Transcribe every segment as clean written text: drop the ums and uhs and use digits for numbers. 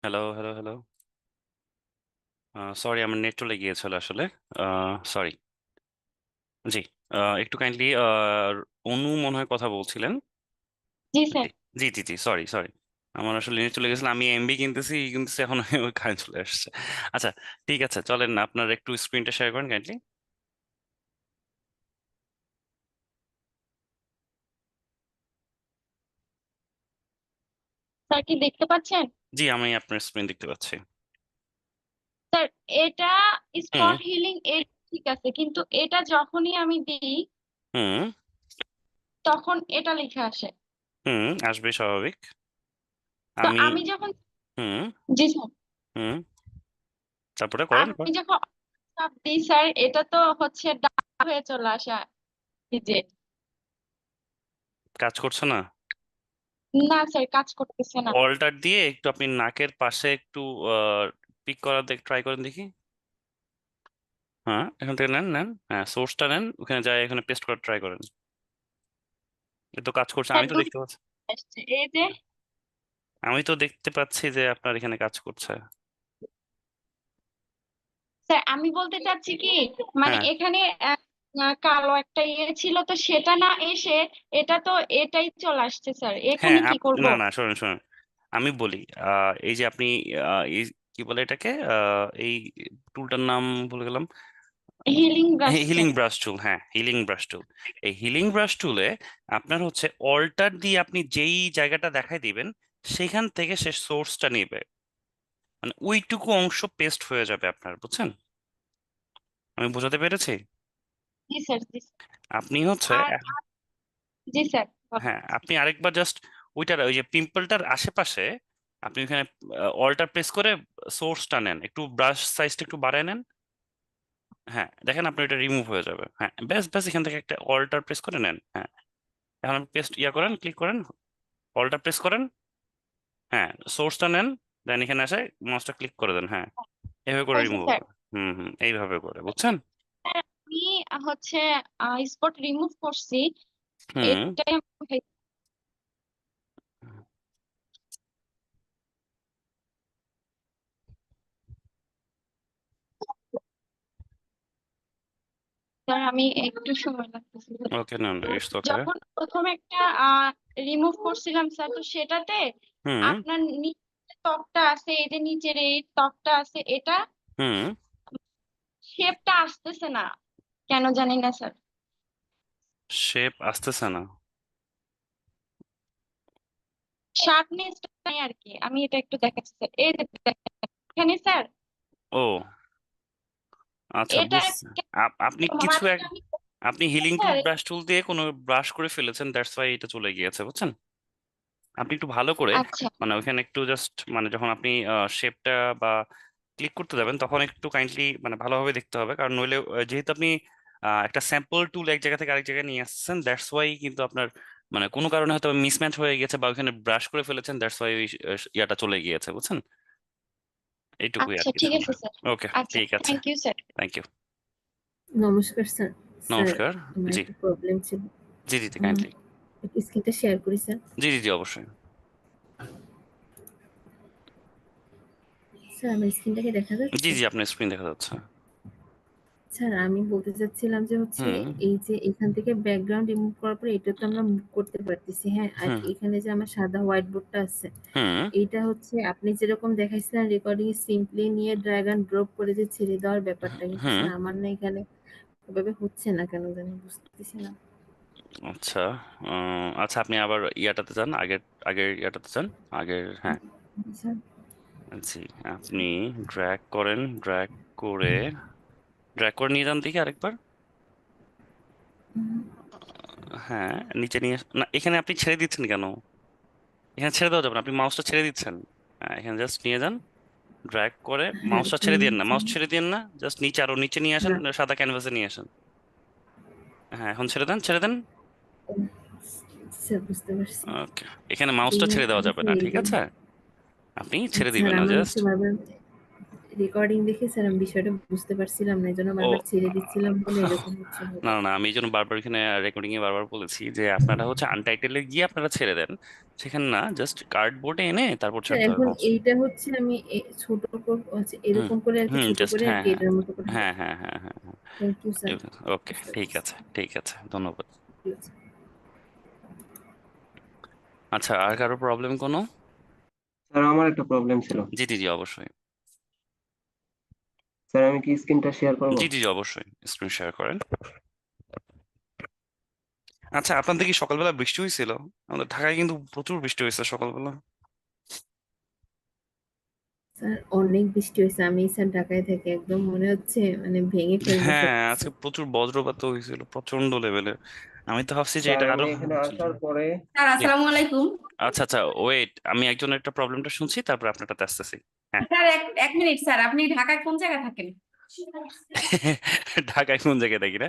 Hello, hello, hello. Sorry, আমার net চলে গিয়েছিল আসলে। সরি। জি। একটু কাইন্ডলি অনু মনে হয় কথা বলছিলেন। জি জি, স্যার। জি, জি, জি, সরি, সরি। আমার আসলে নেট চলে গেছিল, আমি এমবি কিনতেছি কিনতেছি এখন ওই কারেন্ট চলে আসছে। আচ্ছা, ঠিক আছে, চলেন না, আপনার একটু স্ক্রিনটা শেয়ার করেন কাইন্ডলি। স্যার কি দেখতে পাচ্ছেন? জি, আমি আপনার স্ক্রিন দেখতে পাচ্ছি। স্যার, এটা হুম। স্পট হিলিং এর ঠিক আছে, কিন্তু এটা যখনই আমি দিই হুম। তখন এটা লিখে আসে। হুম, আসবে স্বাভাবিক। তো আমি। আমি যখন হুম। জি স্যার, হুম। তারপরে করেন আমি করেন। যখন চাপ দিই স্যার, এটা তো হচ্ছে ডাটা হয়ে চলে আসা এই যে। কাজ করছে না? না স্যার, কাজ করতেছে না। অল্টার দিয়ে একটু আপনি নাকের পাশে একটু পিক করার ট্রাই করেন দেখি। হ্যাঁ, এখান থেকে নেন নেন, হ্যাঁ, সোর্সটা নেন, ওখানে যায় এখানে পেস্ট করার ট্রাই করেন। এ তো কাজ করছে, স্যার আমি তো দুটো দেখতে পাচ্ছি। আসছে এই যে। আমি তো দেখতে পাচ্ছি যে আপনার এখানে কাজ করছে। স্যার আমি বলতে চাচ্ছি কি, মানে হ্যাঁ, এখানে কালো একটা ইয়ে ছিল, তো সেটা না এসে এটা তো এটাই চলে আসছে স্যার, হ্যাঁ, এখানে কি করব? না, না, শোনেন শোনেন, আমি বলি। এই যে আপনি এই কি বলে এটাকে, এই টুলটার নাম ভুলে গেলাম। Healing brush healing sir. Brush টুল, হ্যাঁ, হিলিং ব্রাশ টুল। এই হিলিং ব্রাশ টুলে আপনার হচ্ছে অল্টার দিয়ে আপনি যেই জায়গাটা দেখাই দিবেন, সেখান থেকে সে সোর্সটা নেবে, মানে ওইটুকু অংশ পেস্ট হয়ে যাবে আপনার, বুঝছেন? আমি বোঝাতে পেরেছি? জি স্যার, জি স্যার। আপনি হচ্ছে আর জি স্যার, হ্যাঁ, আপনি আরেকবার জাস্ট ওইটার ওই যে পিম্পলটার আশেপাশে আপনি ওখানে অল্টার প্রেস করে সোর্সটা নেন, একটু ব্রাশ সাইজটা একটু বাড়ায় নেন। হ্যাঁ, দেখেন আপনার এটা রিমুভ হয়ে যাবে। হ্যাঁ, ব্যাস ব্যাস, এখান থেকে একটা অল্টার প্রেস করে নেন। হ্যাঁ, এখন আপনি পেস্ট করেন, ক্লিক করেন, অল্টার প্রেস করেন। হ্যাঁ, সোর্সটা নেন, দেন এখানে আসে মাউসটা ক্লিক করে দেন। হ্যাঁ, এভাবে করে হয়েছে রিমুভ স্যার। হবে। হুম, হুম, এইভাবে করে, বুঝছেন? স্যার, আমি হচ্ছে স্পট রিমুভ করছি, হুম। এটাই স্যার, আমি একটু সময় লাগতেছে। ওকে, না, না, ইটস ওকে। যখন প্রথম একটা রিমুভ করছিলাম স্যার, তো সেটাতে হুম। আপনার নিচে ত্বকটা আছে, এই যে নিচের এই ত্বকটা আছে, এটা হুম। শেপটা আসতেছে না, কেন জানি না স্যার। শেপ আসতেছে না? শার্পনেসটা নাই আর কি, আমি এটা একটু দেখাচ্ছি স্যার, এই যে দেখেন এখানে স্যার, ও, আচ্ছা, এটা বুঝছি। আপনি কিছু মানে এক আমি আপনি হিলিং টুল স্যার। ব্রাশ টুল দিয়ে কোনো ব্রাশ করে ফেলেছেন, দ্যাটস ওয়াই এটা চলে গিয়েছে, বুঝছেন? আপনি একটু ভালো করে, আচ্ছা মানে ওইখানে একটু জাস্ট, মানে যখন আপনি শেপটা বা ক্লিক করতে যাবেন তখন একটু কাইন্ডলি মানে ভালোভাবে দেখতে হবে, কারণ নইলে যেহেতু আপনি একটা স্যাম্পল টুল এক জায়গা থেকে আরেক জায়গায় নিয়ে আসছেন, দ্যাটস ওয়াই কিন্তু আপনার মানে কোনো কারণে হয়তো মিসম্যাচ হয়ে গেছে বা ওইখানে ব্রাশ করে ফেলেছেন, দ্যাটস ওয়াই ওই ইয়াটা চলে গিয়েছে, বুঝছেন? এইটুকুই আর আচ্ছা, কিছু ঠিক না। আছে স্যার। ওকে, আচ্ছা, ঠিক আছে। Thank you sir. Thank you. নমস্কার স্যার। স্যার, নমস্কার। আমার জি, একটা প্রবলেম ছিল। জি, জি, আহ, কাইন্ডলি। একটু স্ক্রিনটা শেয়ার করি স্যার। জি, জি, জি, অবশ্যই। স্যার, আমার স্ক্রিনটাকে দেখা জি, যাচ্ছে? জি, আপনার স্ক্রিন দেখা যাচ্ছে। স্যার, আমি বলতে চাচ্ছিলাম যে হচ্ছে হুম। এই যে এখান থেকে ব্যাকগ্রাউন্ড রিমুভ করার পরে এটা তো আমরা মুভ করতে পারতেছি, হ্যাঁ, আর হুম। এখানে যে আমার সাদা হোয়াইট বোর্ডটা আছে, হুম। এইটা হচ্ছে আপনি যেরকম দেখাইছিলেন রেকর্ডিং সিম্পলি নিয়ে ড্র্যাগ অ্যান্ড ড্রপ করে যে ছেড়ে দেওয়ার ব্যাপারটা, কিন্তু হুম। স্যার আমার না এখানে ওভাবে হচ্ছে না, কেন জানি বুঝতেছি না। আচ্ছা। আচ্ছা, আপনি আবার ইয়াটাতে যান, আগের আগের ইয়াটাতে যান, আগের, হ্যাঁ। স্যার, জি, আপনি ড্র্যাগ করেন, করে ড্র্যাগ করে নিয়ে যান দেখি আরেকবার। হ্যাঁ, নিচে নিয়ে না, এখানে আপনি ছেড়ে দিচ্ছেন কেন? এখানে ছেড়ে দেওয়া যাবে না, আপনি মাউসটা ছেড়ে দিচ্ছেন। হ্যাঁ, এখানে জাস্ট নিয়ে যান, ড্র্যাগ করে হ্যাঁ, মাউসটা এখানে ছেড়ে দিন না, নিয়েছি। মাউস ছেড়ে দিন না, জাস্ট নিচে, আরো নিচে নিয়ে আসেন, না, সাদা ক্যানভাসে নিয়ে আসেন। হ্যাঁ, এখন ছেড়ে দেন, ছেড়ে দেন। ও, স্যার বুঝতে পারছি। ওকে, এখানে এই মাউসটা ছেড়ে দেওয়া আমি যাবে স্যার না, এই ঠিক যে আছে? আপনি ছেড়ে স্যার দিবেন না, আমার হচ্ছে জাস্ট। বারবার রেকর্ডিং দেখে স্যার আমি বিষয়টা বুঝতে পারছিলাম না, এই জন্য ও বারবার ছেড়ে দিচ্ছিলাম বলে এরকম হচ্ছে না হয়তো। না না, আমি এই জন্য বারবার এখানে রেকর্ডিং এ বারবার বলেছি যে আপনারা হচ্ছে আনটাইটেলে গিয়ে আপনারা ছেড়ে দেন, সেখানে না জাস্ট কার্ডবোর্ডে এনে তারপর স্যার ছাড়তে হবে। এখন এইটা হচ্ছে আমি ছোট আচ্ছা, হুম এরকম করে আর কি হুম, ছোট জাস্ট করে আর হ্যাঁ কি হ্যাঁ এটার মতো করে। হ্যাঁ হ্যাঁ হ্যাঁ হ্যাঁ হ্যাঁ, থ্যাংক ইউ স্যার, ওকে বুঝতে ঠিক পারছি। আছে ঠিক আছে, ধন্যবাদ। ঠিক আছে। আচ্ছা, আর কারো প্রবলেম কোনো? স্যার আমার একটা প্রবলেম ছিল। জি জি জি অবশ্যই। স্যার আমি কি স্ক্রিনটা শেয়ার করব? জি জি জি, অবশ্যই স্ক্রিন শেয়ার করেন। আচ্ছা, আপনাদের কি সকালবেলা বৃষ্টি হয়েছিল? আমাদের ঢাকায় কিন্তু প্রচুর বৃষ্টি হয়েছে সকালবেলা। স্যার অনেক বৃষ্টি হয়েছে, আমি স্যার ঢাকায় থাকি, একদম মনে হচ্ছে মানে ভেঙে ফেলবো হ্যাঁ, সবকিছু। আজকে প্রচুর বজ্রপাত হয়েছিল প্রচন্ড লেভেলের। আমি তো ভাবছি যে স্যার এটা আমি আরো এখানে আসার পরে স্যার জি। আসসালামু আলাইকুম। আচ্ছা আচ্ছা, ওয়েট, আমি একজনের একটা প্রবলেমটা শুনছি, তারপর আপনারটাতে আসতেছি। হ্যাঁ। স্যার এক মিনিট স্যার, আপনি ঢাকায় কোন জায়গায় থাকেন? ঢাকায় কোন জায়গায় থাকি না,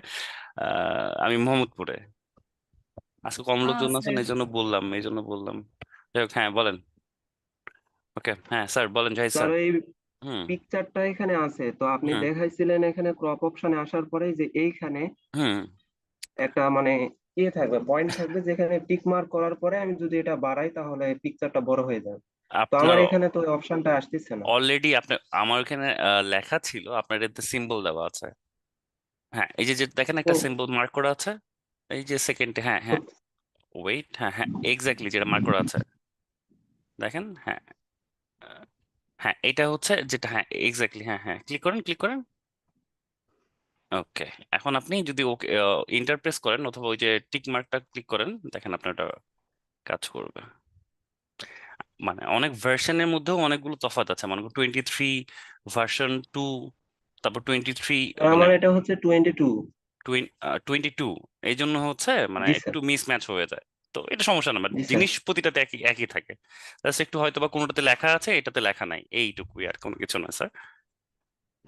আমি মোহাম্মদপুরে। আজকে কম লোকজন আছেন, স্যার এই জন্য বললাম। যাই হোক, হ্যাঁ বলেন। ওকে, হ্যাঁ স্যার বলেন, জাহিদ স্যার স্যার। এই হুম পিকচারটা এখানে আছে, তো আপনি হুম দেখাইছিলেন এখানে ক্রপ অপশনে আসার পরে যে এইখানে হুম। একটা মানে ইয়ে থাকবে, পয়েন্ট থাকবে, যেখানে টিক মার্ক করার পরে আমি যদি এটা বাড়াই তাহলে পিকচারটা বড় হয়ে যাবে। তো আমার আপনার এখানে তো ওই অপশনটা আসতেছে না। অলরেডি আপনার আমার এখানে লেখা ছিল, আপনার এতে সিম্বল দেওয়া আছে। হ্যাঁ, এই যে যে দেখেন ও একটা সিম্বল মার্ক করা আছে, এই যে সেকেন্ডে, হ্যাঁ হ্যাঁ, ও, ওয়েট, হ্যাঁ হ্যাঁ, এক্স্যাক্টলি যেটা মার্ক করা আছে, দেখেন, হ্যাঁ হ্যাঁ, এটা হচ্ছে যেটা, হ্যাঁ এক্স্যাক্টলি, হ্যাঁ হ্যাঁ, ক্লিক করেন ক্লিক করেন। ওকে, এখন আপনি যদি ওকে ইন্টার প্রেস করেন অথবা ওই যে টিক মার্কটা ক্লিক করেন, দেখেন আপনার ওটা কাজ করবে। মানে অনেক ভার্সনের মধ্যেও অনেকগুলো তফাৎ আছে, মনে করুন 23 ভার্সন 2, তারপর 23, স্যার মানে আমার এটা হচ্ছে 22। 22, এই জন্য হচ্ছে মানে জি স্যার। একটু মিসম্যাচ হয়ে যায়। তো এটা সমস্যা না, মানে জি স্যার। জিনিস প্রতিটাতে একই একই থাকে, জাস্ট একটু হয়তো বা কোনোটাতে লেখা আছে এটাতে লেখা নাই, এইটুকুই, আর কোনো কিছু না স্যার।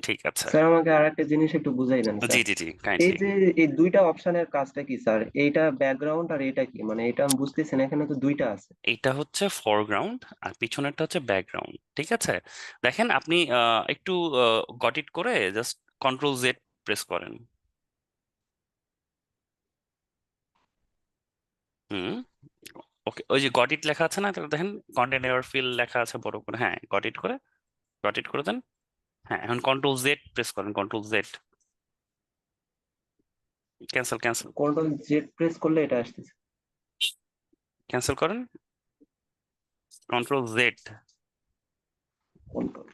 ঠিক আছে। স্যার আমাকে আর একটা জিনিস একটু বুঝাই দেন জি স্যার। জি জি, এই কাইন্ডলি। যে এই দুইটা অপশনের কাজটা কি স্যার? এইটা ব্যাকগ্রাউন্ড আর এটা কি, মানে এটা আমি বুঝতেছি না, এখানে তো দুইটা আছে। এইটা হচ্ছে ফরগ্রাউন্ড আর পিছনেরটা হচ্ছে ব্যাকগ্রাউন্ড, ঠিক আছে? দেখেন আপনি একটু গট ইট করে জাস্ট কন্ট্রোল Z প্রেস করেন। হুম, ওকে, ওই যে গট ইট লেখা আছে না, তাহলে দেখেন কন্টেন্ট এরর ফিল লেখা আছে বড় করে, হ্যাঁ গট ইট করে দেন। হ্যাঁ, এখন কন্ট্রোল Z প্রেস করেন, control Z, cancel cancel control Z press করলে এটা আসতেছে। ক্যান্সেল করেন, কন্ট্রোল Z। কন্ট্রোল,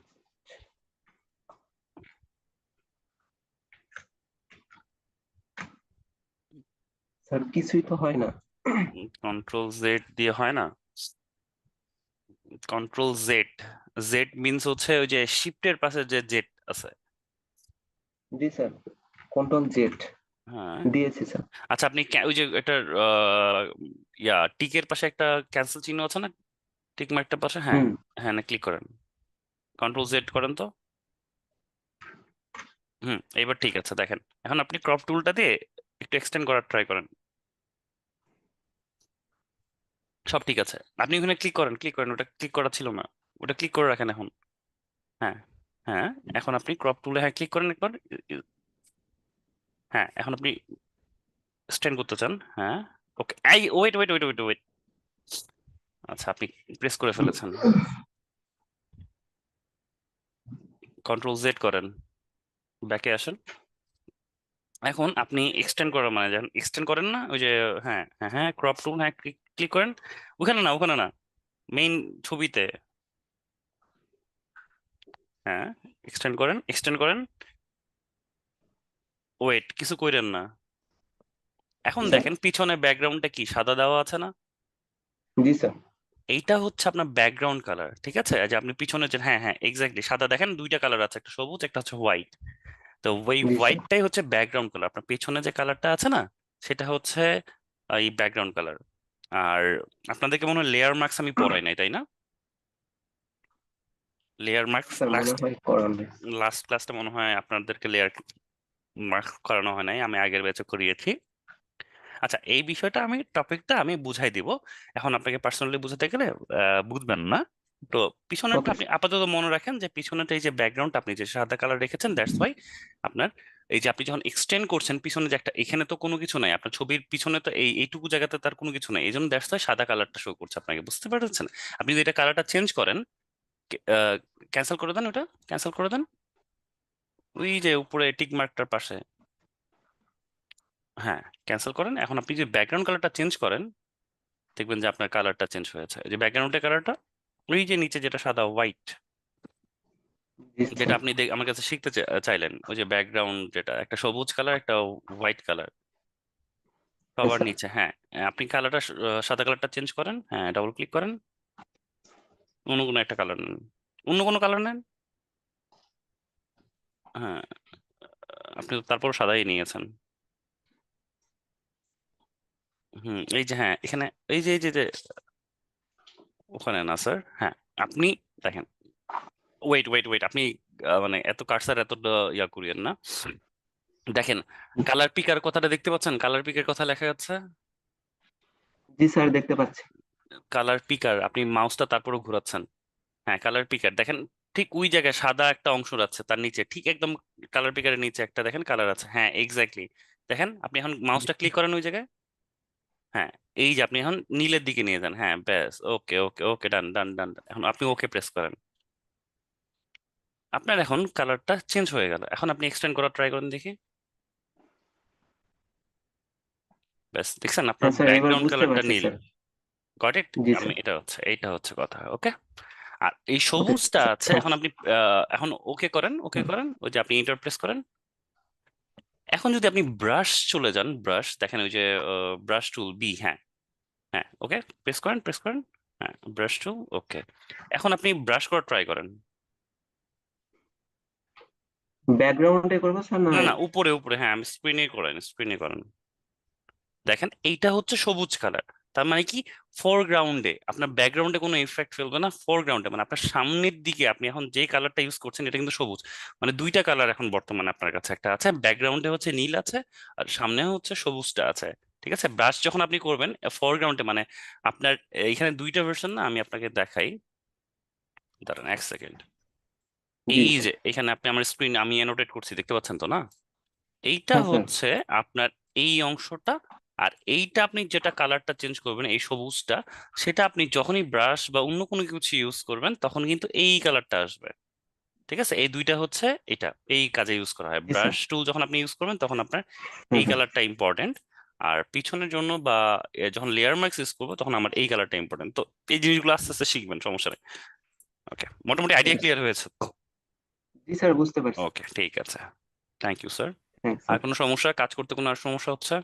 স্যার কিছুই তো হয় না। কন্ট্রোল Z দিয়ে হয় না, কন্ট্রোল Z, জেড মিনস হচ্ছে ওই যে শিফটের পাশে যে জেড আছে। জি স্যার, কন্ট্রোল জেড হ্যাঁ, দিয়েছি স্যার। আচ্ছা, আপনি ওই যে একটা টিকের পাশে একটা ক্যান্সেল চিহ্ন আছে না, টিক মার্কটার পাশে, হ্যাঁ হুম। হ্যাঁ, না ক্লিক করেন, কন্ট্রোল Z করেন তো। এবার ঠিক আছে, দেখেন এখন আপনি ক্রপ টুলটা দিয়ে একটু এক্সটেন্ড করার ট্রাই করেন, সব ঠিক আছে। আপনি ওখানে ক্লিক করেন ক্লিক করেন, ওটা ক্লিক করা ছিল না, ওটা ক্লিক করে রাখেন এখন। হ্যাঁ হ্যাঁ, এখন আপনি ক্রপ টুলে হ্যাঁ ক্লিক করেন একবার। হ্যাঁ, এখন আপনি এক্সটেন্ড করতে চান, হ্যাঁ। ওকে, এই wait wait wait wait wait, আচ্ছা আপনি প্রেস করে ফেলেছেন, কন্ট্রোল Z করেন, ব্যাকে আসেন। এখন আপনি এক্সটেন্ড করার মানে যখন এক্সটেন্ড করেন না ওই যে, হ্যাঁ হ্যাঁ হ্যাঁ, ক্রপ টুল, হ্যাঁ ক্লিক করেন, ওখানে না মেইন ছবিতে, হ্যাঁ এক্সটেন্ড করেন, ওয়েট কিছু কইরেন না। এখন স্যার। দেখেন পিছনে ব্যাকগ্রাউন্ডটা কি সাদা দেওয়া আছে না, জি স্যার। এইটা হচ্ছে আপনার ব্যাকগ্রাউন্ড কালার, ঠিক আছে? যে আপনি পিছনে যে, হ্যাঁ হ্যাঁ এক্স্যাক্টলি, সাদা দেখেন দুইটা কালার আছে, একটা সবুজ একটা হচ্ছে হোয়াইট। তো ওই জি স্যার। হোয়াইটটাই হচ্ছে ব্যাকগ্রাউন্ড কালার, আপনার পেছনে যে কালারটা আছে না, সেটা হচ্ছে এই ব্যাকগ্রাউন্ড কালার। আর আপনাদেরকে মনে হয় লেয়ার মার্কস আমি পড়াই নাই, তাই না? লেয়ার মার্কস স্যার মনে লাস্ট হয় করানো। লাস্ট ক্লাসটা মনে হয় আপনাদেরকে লেয়ার মার্কস করানো হয় নাই, আমি আগের ব্যাচে করিয়েছি। আচ্ছা, এই বিষয়টা আমি টপিকটা আমি বুঝাই দিব, এখন আপনাকে পার্সোনালি বুঝাতে গেলে বুঝবেন না। তো পিছনেরটা ওকে আপনি আপাতত মনে রাখেন যে পিছনেরটা এই যে ব্যাকগ্রাউন্ড আপনি যে সাদা কালার রেখেছেন, দ্যাটস ওয়াই আপনার এই যে আপনি যখন এক্সটেন্ড করছেন পিছনে যে একটা, এখানে তো কোনো কিছু নাই, আপনার ছবির পিছনে তো এইটুকু জায়গাতে তার কোনো কিছু নাই, এই জন্য দ্যাটস ওয়াই সাদা কালারটা শো করছে আপনাকে, বুঝতে পারছেন? আপনি যদি এটা কালারটা চেঞ্জ করেন, ক্যান্সেল করে দেন, ওটা ক্যান্সেল করে দেন, ওই যে উপরে টিক মার্কটার পাশে, হ্যাঁ ক্যান্সেল করেন। এখন আপনি যে ব্যাকগ্রাউন্ড কালারটা চেঞ্জ করেন, দেখবেন যে আপনার কালারটা চেঞ্জ হয়েছে, এই যে ব্যাকগ্রাউন্ডের কালারটা, ওই যে নিচে যেটা সাদা হোয়াইট, জি যেটা স্যার আপনি আমার কাছে শিখতে চাইলেন, ওই যে ব্যাকগ্রাউন্ড যেটা একটা সবুজ কালার একটা হোয়াইট কালার সবার স্যার নিচে, হ্যাঁ আপনি কালারটা সাদা কালারটা চেঞ্জ করেন, হ্যাঁ ডাবল ক্লিক করেন, অন্য কোনো একটা কালার নেন, অন্য কোনো কালার নেন, হ্যাঁ আপনি তো তারপর সাদাই নিয়েছেন। এই যে হ্যাঁ এখানে এই যে ওখানে না স্যার, হ্যাঁ আপনি দেখেন, ওয়েট ওয়েট ওয়েট, আপনি মানে এত কার্সার এতটা ইয়া করিয়েন না, দেখেন কালার পিকার কথাটা দেখতে পাচ্ছেন, কালার পিকের কথা লেখা যাচ্ছে, জি স্যার দেখতে পাচ্ছি কালার পিকার, আপনি মাউসটা তারপরে ঘোরাচ্ছেন, হ্যাঁ কালার পিকার দেখেন, ঠিক ওই জায়গায় সাদা একটা অংশ আছে তার নিচে, ঠিক একদম কালার পিকারের নিচে একটা দেখেন কালার আছে, হ্যাঁ এক্স্যাক্টলি, দেখেন আপনি এখন মাউসটা ক্লিক করেন ওই জায়গায়, হ্যাঁ এই যে আপনি এখন নীলের দিকে নিয়ে যান, হ্যাঁ ব্যাস, ওকে ওকে ওকে, ডান ডান ডান, এখন আপনি ওকে প্রেস করেন, আপনার এখন কালারটা চেঞ্জ হয়ে গেল, এখন আপনি এক্সটেন্ড করার ট্রাই করেন দেখি, ব্যাস দেখছেন আপনার হ্যাঁ স্যার এবার ব্যাকগ্রাউন্ড বুঝতে কালারটা পারছি নীল, স্যার গট ইট, জি আমি স্যার এইটা হচ্ছে কথা, ওকে। আর এই ওকে সবুজটা স্যার আছে, এখন আপনি এখন ওকে করেন, ওকে করেন, ওই যে আপনি এন্টার প্রেস করেন, এখন যদি আপনি ব্রাশ চলে যান, ব্রাশ দেখেন ওই যে ব্রাশ টুল বি, হ্যাঁ হ্যাঁ ওকে প্রেস করেন, হ্যাঁ ব্রাশ টুল, ওকে। এখন আপনি ব্রাশ করা ট্রাই করেন, ব্যাকগ্রাউন্ডে করবো স্যার না না না উপরে উপরে, হ্যাঁ আমি স্ক্রিনে করেন, দেখেন এইটা হচ্ছে সবুজ কালার, তার মানে কি ফোরগ্রাউন্ডে আপনার ব্যাকগ্রাউন্ডে কোনো ইফেক্ট ফেলবে না, ফোরগ্রাউন্ডে মানে আপনার সামনের দিকে আপনি এখন যে কালারটা ইউজ করছেন এটা কিন্তু সবুজ, মানে দুইটা কালার এখন বর্তমানে আপনার কাছে একটা আছে, ব্যাকগ্রাউন্ডে হচ্ছে নীল আছে আর সামনে হচ্ছে সবুজটা আছে, ঠিক আছে। ব্রাশ যখন আপনি করবেন ফোরগ্রাউন্ডে মানে আপনার এখানে দুইটা ভার্সন না, আমি আপনাকে দেখাই, দাঁড়ান এক সেকেন্ড, জি এই স্যার যে এখানে আপনি আমার স্ক্রিন আমি অ্যানোটেট করছি দেখতে পাচ্ছেন তো না, এইটা হ্যাঁ স্যার হচ্ছে আপনার এই অংশটা, আর এইটা আপনি যেটা কালারটা চেঞ্জ করবেন এই সবুজটা, সেটা আপনি যখনই ব্রাশ বা অন্য কোনো কিছু ইউজ করবেন তখন কিন্তু এই কালারটা আসবে, ঠিক আছে। এই দুইটা হচ্ছে এটা এই কাজে ইউজ করা হয়, জি স্যার ব্রাশ টুল যখন আপনি ইউজ করবেন তখন আপনার হুম এই হুম কালারটা ইম্পর্টেন্ট, আর পিছনের জন্য বা যখন লেয়ার মার্কস ইউজ করবো তখন আমার এই কালারটা ইম্পর্টেন্ট, তো এই জিনিসগুলো আস্তে আস্তে শিখবেন, সমস্যা নেই, ওকে মোটামুটি আইডিয়া ওকে ক্লিয়ার হয়েছে তো? জি স্যার বুঝতে পারছি ওকে ঠিক আছে, থ্যাংক ইউ স্যার। থ্যাংকস আর স্যার কোনো সমস্যা, কাজ করতে কোনো আর সমস্যা হচ্ছে?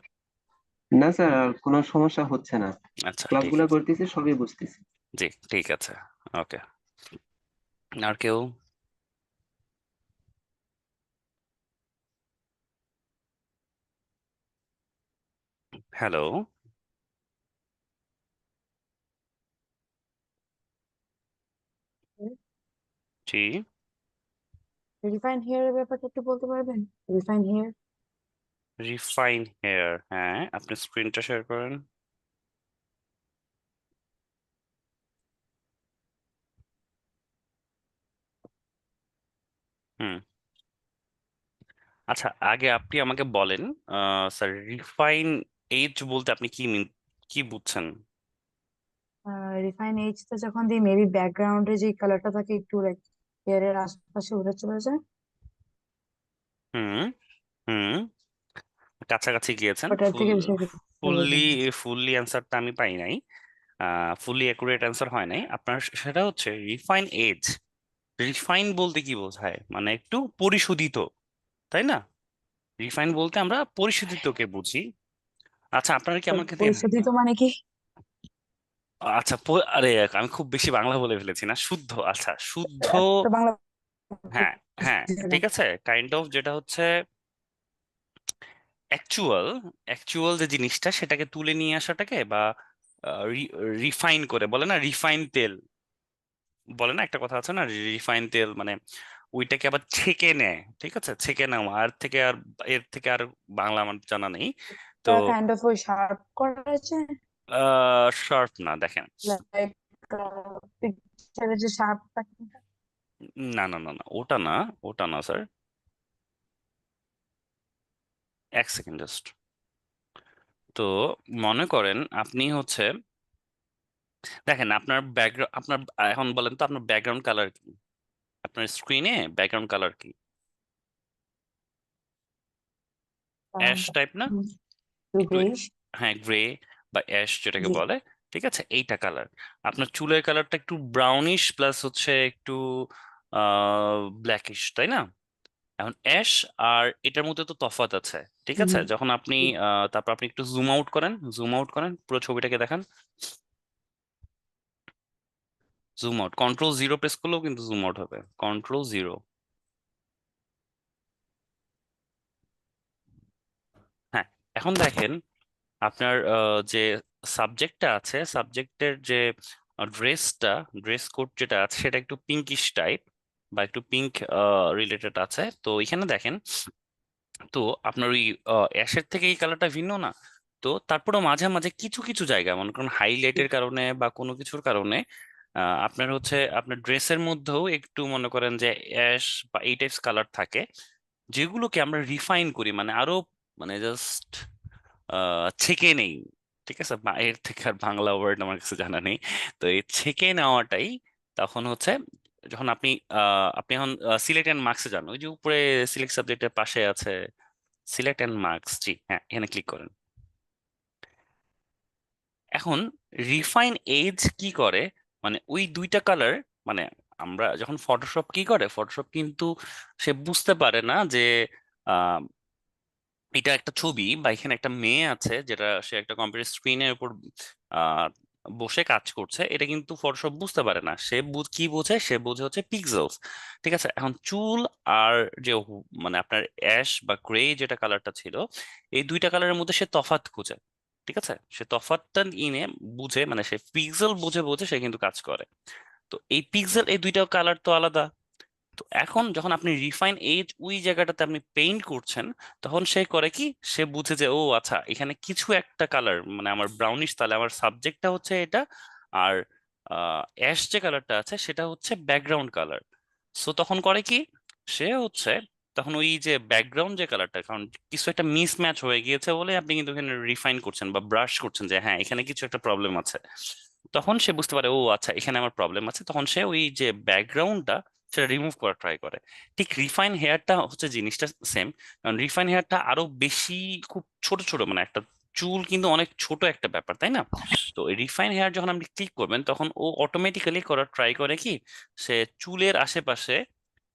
না স্যার আর কোনো সমস্যা হচ্ছে না আচ্ছা ঠিক ক্লাসগুলো আছে, করতেছি সবই বুঝতেছি জি ঠিক আছে, ওকে। আর কেউ? হ্যালো, জি, রিফাইন হেয়ারের ব্যাপারটা একটু বলতে পারবেন? রিফাইন হেয়ার রিফাইন হেয়ার, হ্যাঁ আপনি স্ক্রিনটা শেয়ার করেন, হুম আচ্ছা আগে আপনি আমাকে বলেন, স্যার রিফাইন এজ বলতে আপনি কি বুঝছেন? রিফাইন এইজটা যখন দিই মেবি ব্যাকগ্রাউন্ডে যে কালারটা থাকে একটু লাইক হেয়ারের আশেপাশে উঠে চলে যায়, হুম হুম কাছাকাছি গিয়েছেন, ওটার থেকে বিষয়টা একটু ফুললি বলবেন। ফুললি অ্যান্সারটা আমি পাই নাই, ফুললি অ্যাকুরেট অ্যান্সার হয় নাই আপনার, সেটা হচ্ছে রিফাইন এজ, রিফাইন বলতে কি বোঝায়, মানে একটু পরিশোধিত, তাই না? রিফাইন বলতে আমরা পরিশোধিতকে বুঝি। আচ্ছা আপনারা কি আমাকে পরিশোধিত মানে কি? আচ্ছা আরে আমি খুব বেশি বাংলা বলে ফেলেছি না, শুদ্ধ, আচ্ছা শুদ্ধ, এত বাংলা হ্যাঁ হ্যাঁ বুঝি না। ঠিক আছে, কাইন্ড অফ যেটা হচ্ছে অ্যাকচুয়াল, যে জিনিসটা সেটাকে তুলে নিয়ে আসাটাকে বা রিফাইন করে বলে না, রিফাইন তেল বলে না, একটা কথা আছে না, রিফাইন তেল মানে ওইটাকে আবার ছেঁকে নেয়, ঠিক আছে, ছেঁকে নেওয়া, এর থেকে আর বাংলা আমার জানা নেই তো। কাইন্ড অফ ওই শার্প করা আছে শার্প না, দেখেন লাইক পিকচারে যে শার্প থাকে। না না না না, ওটা না, ওটা না স্যার, এক সেকেন্ড জাস্ট। তো মনে করেন আপনি হচ্ছে, দেখেন আপনার ব্যাকগ্রাউন্ড, আপনার এখন বলেন তো আপনার ব্যাকগ্রাউন্ড কালার কি, আপনার স্ক্রিনে ব্যাকগ্রাউন্ড কালার কি? অ্যাশ টাইপ না, একটু, গ্রেইশ। হ্যাঁ গ্রে বা অ্যাশ যেটাকে জি। বলে, ঠিক আছে, এইটা কালার। আপনার চুলের কালারটা একটু ব্রাউনিশ প্লাস হচ্ছে একটু ব্ল্যাকিশ, তাই না? এখন অ্যাশ আর এটার মধ্যে তো তফাৎ আছে, ঠিক আছে? হুম। যখন আপনি তারপর আপনি একটু জুম আউট করেন, পুরো ছবিটাকে দেখান, জুম আউট, কন্ট্রোল 0 প্রেস করলেও কিন্তু জুম আউট হবে, কন্ট্রোল 0। হ্যাঁ, এখন দেখেন আপনার যে সাবজেক্টটা আছে, সাবজেক্টের যে ড্রেসটা, ড্রেস কোড যেটা আছে সেটা একটু পিঙ্কিশ টাইপ বা একটু পিঙ্ক রিলেটেড আছে। তো এখানে দেখেন, তো আপনার ওই অ্যাশের থেকে এই কালারটা ভিন্ন না। তো তারপরেও মাঝে মাঝে কিছু কিছু জায়গা মনে করেন হাইলাইটের কারণে বা কোনো কিছুর কারণে আপনার হচ্ছে আপনার ড্রেসের মধ্যেও একটু মনে করেন যে অ্যাশ বা এই টাইপস কালার থাকে, যেগুলোকে আমরা রিফাইন করি, মানে আরো, মানে জাস্ট ছেঁকে নেই, ঠিক আছে? এর থেকে আর বাংলা ওয়ার্ড আমার কাছে জানা নেই। তো এই ছেঁকে নেওয়াটাই তখন হচ্ছে, যখন আপনি আপনি এখন সিলেক্ট অ্যান্ড মার্কসে যান, ওই যে উপরে সিলেক্ট সাবজেক্টের পাশে আছে সিলেক্ট অ্যান্ড মার্কস, জি হ্যাঁ, এখানে ক্লিক করেন। এখন রিফাইন এজ কি করে, মানে ওই দুইটা কালার, মানে আমরা যখন ফটোশপ কি করে, ফটোশপ কিন্তু সে বুঝতে পারে না যে এটা একটা ছবি বা এখানে একটা মেয়ে আছে যেটা সে একটা কম্পিউটার স্ক্রিনের উপর আহ, বসে কাজ করছে, এটা কিন্তু ফটোশপ বুঝতে পারে না। সে কি বোঝে, সে বোঝে হচ্ছে পিক্সেলস, ঠিক আছে? এখন চুল আর যে মানে আপনার অ্যাশ বা গ্রে যেটা কালারটা ছিল, এই দুইটা কালারের মধ্যে সে তফাৎ খুঁজে, ঠিক আছে? সে তফাৎটা ইনে বুঝে, মানে সে পিক্সেল বুঝে বুঝে সে কিন্তু কাজ করে। তো এই পিক্সেল, এই দুইটা কালার তো আলাদা। তো এখন যখন আপনি রিফাইন এজ ওই জায়গাটাতে আপনি পেইন্ট করছেন, তখন সে করে কি, সে বুঝে যে ও আচ্ছা এখানে কিছু একটা কালার, মানে আমার ব্রাউনিশ, তাহলে আমার সাবজেক্টটা হচ্ছে এটা, আর অ্যাশ যে কালারটা আছে সেটা হচ্ছে ব্যাকগ্রাউন্ড কালার। সো তখন করে কি, সে হচ্ছে তখন ওই যে ব্যাকগ্রাউন্ড যে কালারটা, কারণ কিছু একটা মিসম্যাচ হয়ে গিয়েছে বলে আপনি কিন্তু এখানে রিফাইন করছেন বা ব্রাশ করছেন যে হ্যাঁ এখানে কিছু একটা প্রবলেম আছে, তখন সে বুঝতে পারে ও আচ্ছা এখানে আমার প্রবলেম আছে, তখন সে ওই যে ব্যাকগ্রাউন্ডটা সেটা রিমুভ করার ট্রাই করে। ঠিক রিফাইন হেয়ারটা হচ্ছে জিনিসটা সেম, কারণ রিফাইন হেয়ারটা আরো বেশি, খুব ছোট ছোট, মানে একটা চুল কিন্তু অনেক ছোট একটা ব্যাপার, তাই না? তো রিফাইন হেয়ার যখন আপনি ক্লিক করবেন তখন ও অটোমেটিক্যালি করার ট্রাই করে কি, সে চুলের আশেপাশে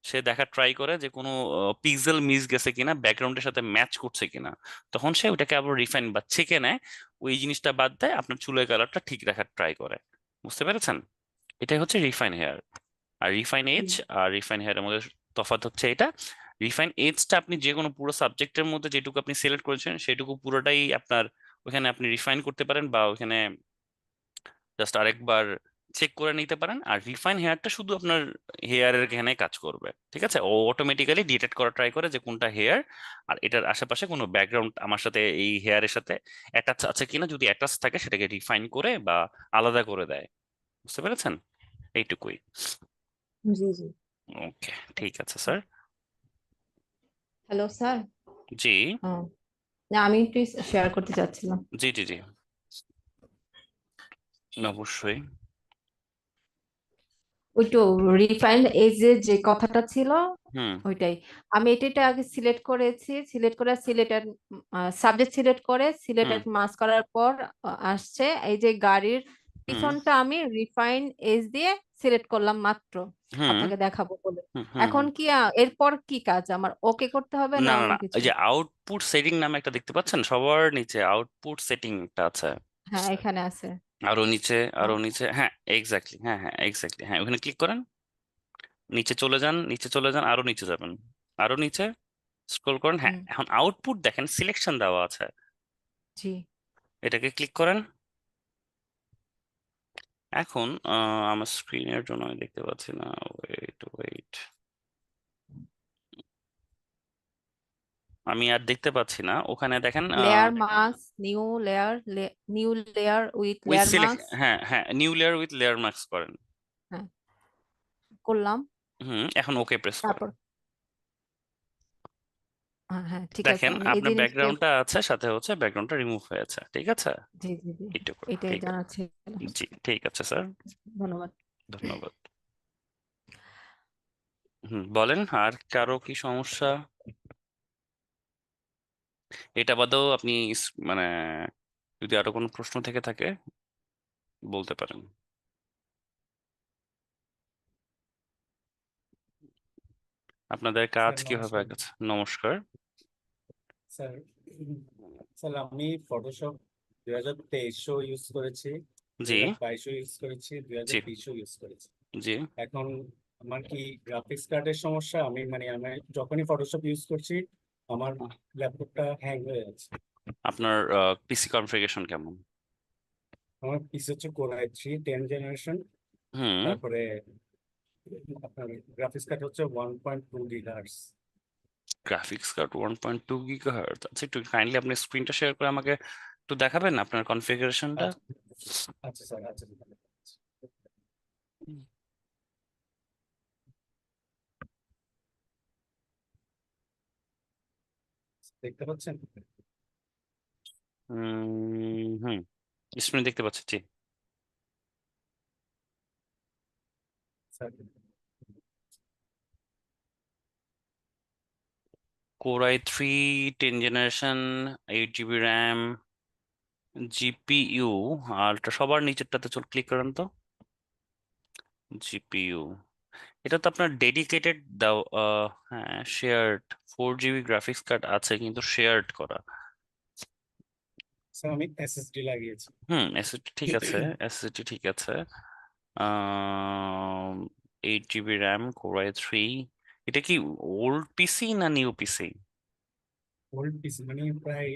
সে দেখা ট্রাই করে যে কোনো পিক্সেল মিস গেছে কিনা, ব্যাকগ্রাউন্ডের সাথে ম্যাচ করছে কিনা, তখন সে ওটাকে আবার রিফাইন বা ছেঁকে নেয়, ওই জিনিসটা বাদ দেয়, আপনার চুলের কালারটা ঠিক রাখার ট্রাই করে। বুঝতে পেরেছেন? এটাই হচ্ছে রিফাইন হেয়ার। আর রিফাইন এজ আর রিফাইন হেয়ারের মধ্যে তফাৎ হচ্ছে এটা, রিফাইন এজটা আপনি যে কোনো পুরো সাবজেক্টের মধ্যে যেটুকু আপনি সিলেক্ট করেছেন সেটুকু পুরোটাই আপনার ওখানে আপনি রিফাইন করতে পারেন, বা ওখানে জাস্ট আরেকবার চেক করে নিতে পারেন। আর রিফাইন হেয়ারটা শুধু আপনার হেয়ারের এখানে কাজ করবে, ঠিক আছে? ও অটোমেটিক্যালি ডিটেক্ট করা ট্রাই করে যে কোনটা হেয়ার, আর এটার আশেপাশে কোনো ব্যাকগ্রাউন্ড আমার সাথে এই হেয়ারের সাথে অ্যাটাচ আছে কিনা, যদি অ্যাটাচ থাকে সেটাকে রিফাইন করে বা আলাদা করে দেয়। বুঝতে পেরেছেন? এইটুকুই। জি জি। ওকে, ঠিক আছে স্যার। Hello sir. জি না, আমি একটু শেয়ার করতে চাচ্ছিলাম। জি জি জি, অবশ্যই। ওই তো রিফাইন্ড এজের যে কথাটা ছিল হুম ওইটাই। আমি এটা আগে সিলেক্ট করেছি, সিলেক্ট করে সিলেক্টেড সাবজেক্ট সিলেক্ট করে হুম সিলেক্টেড মাস করার পর আসছে এই যে গাড়ির হুম পিছনটা আমি রিফাইন এজ দিয়ে সিলেক্ট করলাম মাত্র হুম আপনাকে দেখাবো বলে। হুম হুম এখন হুম। কি এরপর কি কাজ আমার ওকে করতে হবে না না না অন্য না, কিছু? ওই যে আউটপুট সেটিং নামে একটা দেখতে পাচ্ছেন সবার নিচে, আউটপুট সেটিং একটা আছে, হ্যাঁ এখানে আছে। আরো নিচে, আরো নিচে, হ্যাঁ এক্স্যাক্টলি, হ্যাঁ হ্যাঁ এক্স্যাক্টলি, হ্যাঁ ওখানে ক্লিক করেন, নিচে চলে যান, নিচে চলে যান, আরো নিচে যাবেন, আরো নিচে স্ক্রল করেন, হ্যাঁ হুম। এখন আউটপুট দেখেন সিলেকশন দেওয়া আছে, জি। এটাকে ক্লিক করেন। এখন আমার স্ক্রিনের জন্য আমি দেখতে পাচ্ছি না, ওয়েট ওয়েট, আমি আর দেখতে পাচ্ছি না, ওখানে দেখেন layer mask, new layer with with layer select, mask. হ্যাঁ হ্যাঁ, new layer with layer marks করেন। হ্যাঁ, করলাম। এখন ওকে প্রেস করেন। তারপর হ্যাঁ ঠিক আছে, দেখেন আমি এই আপনার জিনিসটা ব্যাকগ্রাউন্ডটা আছে, সাথে হচ্ছে ব্যাকগ্রাউন্ডটা রিমুভ হয়েছে, ঠিক আছে? জি জি জি, একটু করে, এটাই ঠিক আছে, জানার ছিল। জি ঠিক আছে স্যার, ধন্যবাদ। ধন্যবাদ। বলেন, আর কারো কি সমস্যা? এটা বাদেও আপনি মানে যদি আরো কোনো প্রশ্ন থেকে থাকে বলতে পারেন। আপনাদের কাজ স্যার কিভাবে নমস্কার। গেছে? নমস্কার। স্যার স্যার আমি ফটোশপ 2023ও ইউজ করেছি, জি 2022ও ইউজ করেছি, জি 2020ও ইউজ করেছি। জি। এখন আমার কি গ্রাফিক্স কার্ডের সমস্যা? আমি আমি যখনই ফটোশপ ইউজ করছি আমার ল্যাপটপটা হ্যাং হয়ে যাচ্ছে। আপনার পিসি কনফিগারেশন কেমন? আমার পিসি হচ্ছে কোর i3 10 জেনারেশন, হুম। তারপরে আপনার গ্রাফিক্স কার্ড হচ্ছে 1.2 গিগাহার্টজ। Graphics card 1.2 gigahertz. আচ্ছা, একটু কাইন্ডলি আপনি স্ক্রিনটা শেয়ার করে আমাকে একটু দেখাবেন আপনার কনফিগারেশনটা? আচ্ছা আচ্ছা স্যার, আচ্ছা দেখতে পাচ্ছেন হুম, স্ক্রিনে দেখতে পাচ্ছি, জি। Sir? Core i3 10 generation, 8 GB RAM, GPU, আর সবার নিচেরটাতে চল ক্লিক করেন তো। জিপিইউ, এটা তো আপনার ডেডিকেটেড দাও, হ্যাঁ শেয়ার্ড 4 GB গ্রাফিক্স কার্ড আছে কিন্তু শেয়ার্ড করা। স্যার আমি এসএসডি লাগিয়েছি। এসএসডি ঠিক আছে, এসএসডি ঠিক আছে। 8 GB র্যাম, কোর i3। এটা কি ওল্ড পিসি না নিউ পিসি? ওল্ড পিসি, মানে প্রায়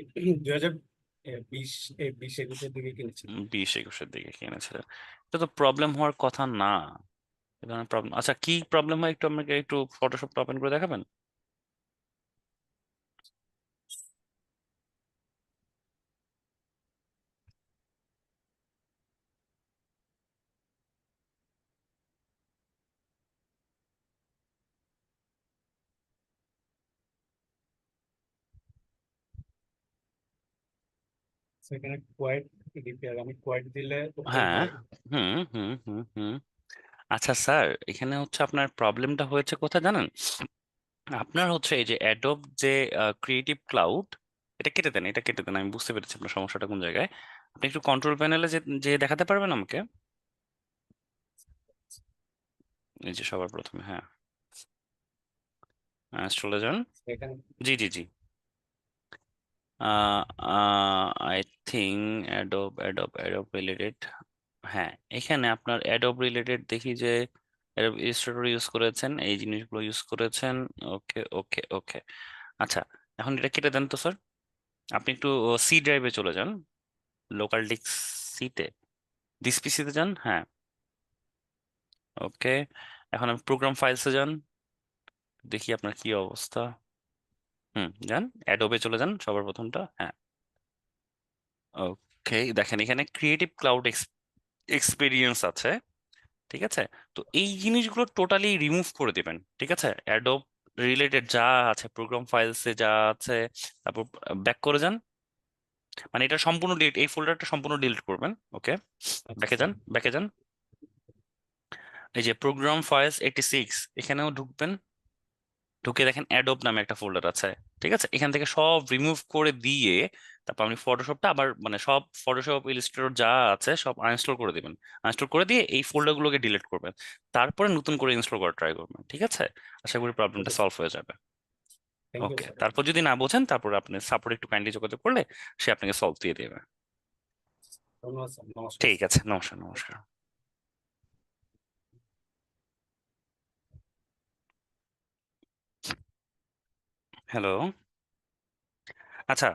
2020 2021-এর দিকে কিনেছি। 20-21-এর দিকে কিনেছিলেন? এটা তো প্রবলেম হওয়ার কথা না, এ ধরনের প্রবলেম। আচ্ছা, কি প্রবলেম হয় একটু আমাকে একটু ফটোশপটা ওপেন করে দেখাবেন? সেখানে কোয়াইট রিপেয়ার, আমি কোয়াইট দিলে ওপেন হ্যাঁ। হয়। হুম। আচ্ছা স্যার, এখানে হচ্ছে আপনার প্রবলেমটা হয়েছে কোথায় জানেন? আপনার হচ্ছে এই যে অ্যাডোব যে ক্রিয়েটিভ ক্লাউড, এটা কেটে দেন, এটা কেটে দেন। আমি বুঝতে পেরেছি আপনার সমস্যাটা কোন জায়গায়। আপনি একটু কন্ট্রোল প্যানেলে যে যে দেখাতে পারবেন আমাকে? এই যে সবার প্রথমে, হ্যাঁ চলে যান। সেখানে জি জি জি। I think Adobe related. হ্যাঁ, এখানে আপনার অ্যাডোব রিলেটেড দেখি যে অ্যাডোব ইলাস্ট্রেটর ইউজ করেছেন, এই জিনিসগুলো ইউজ করেছেন। ওকে ওকে ওকে। আচ্ছা, এখন এটা কেটে দেন তো স্যার। আপনি একটু সি ড্রাইভে চলে যান, লোকাল ডিস্ক সিতে, দিস পিসিতে যান, হ্যাঁ। ওকে, এখন আমি প্রোগ্রাম ফাইলসে যান, দেখি আপনার কি অবস্থা। যান, অ্যাডোবে চলে যান সবার প্রথমটা, হ্যাঁ। ওকে, দেখেন এখানে ক্রিয়েটিভ ক্লাউড এক্সপিরিয়েন্স আছে, ঠিক আছে? তো এই জিনিসগুলো টোটালি রিমুভ করে দিবেন, ঠিক আছে? অ্যাডোব রিলেটেড যা আছে, প্রোগ্রাম ফাইলসে যা আছে, তারপর ব্যাক করে যান, মানে এটা সম্পূর্ণ ডিলিট, এই ফোল্ডারটা সম্পূর্ণ ডিলিট করবেন। ওকে, ব্যাকে যান, ব্যাকে যান। এই যে প্রোগ্রাম ফাইলস 86, এখানেও ঢুকবেন, ঢুকে দেখেন অ্যাডোব নামে একটা ফোল্ডার আছে, ঠিক আছে? এখান থেকে সব রিমুভ করে দিয়ে তারপর আপনি ফটোশপটা আবার, মানে সব ফটোশপ ইলাস্ট্রেটর যা আছে সব আনইনস্টল করে দিবেন। আনইনস্টল করে দিয়ে এই ফোল্ডারগুলোকে ডিলিট করবেন, তারপরে নতুন করে ইনস্টল করা ট্রাই করবেন, ঠিক আছে? আশা করি প্রবলেমটা ওকে সলভ হয়ে যাবে। Thank you okay, sir. তারপর যদি না বোঝেন তারপর আপনি সাপোর্ট একটু কাইন্ডলি যোগাযোগ করলে সে আপনাকে সলভ দিয়ে দেবে। ধন্যবাদ স্যার, নমস্কার ঠিক স্যার। আছে, নমস্কার নমস্কার। হ্যালো। আচ্ছা,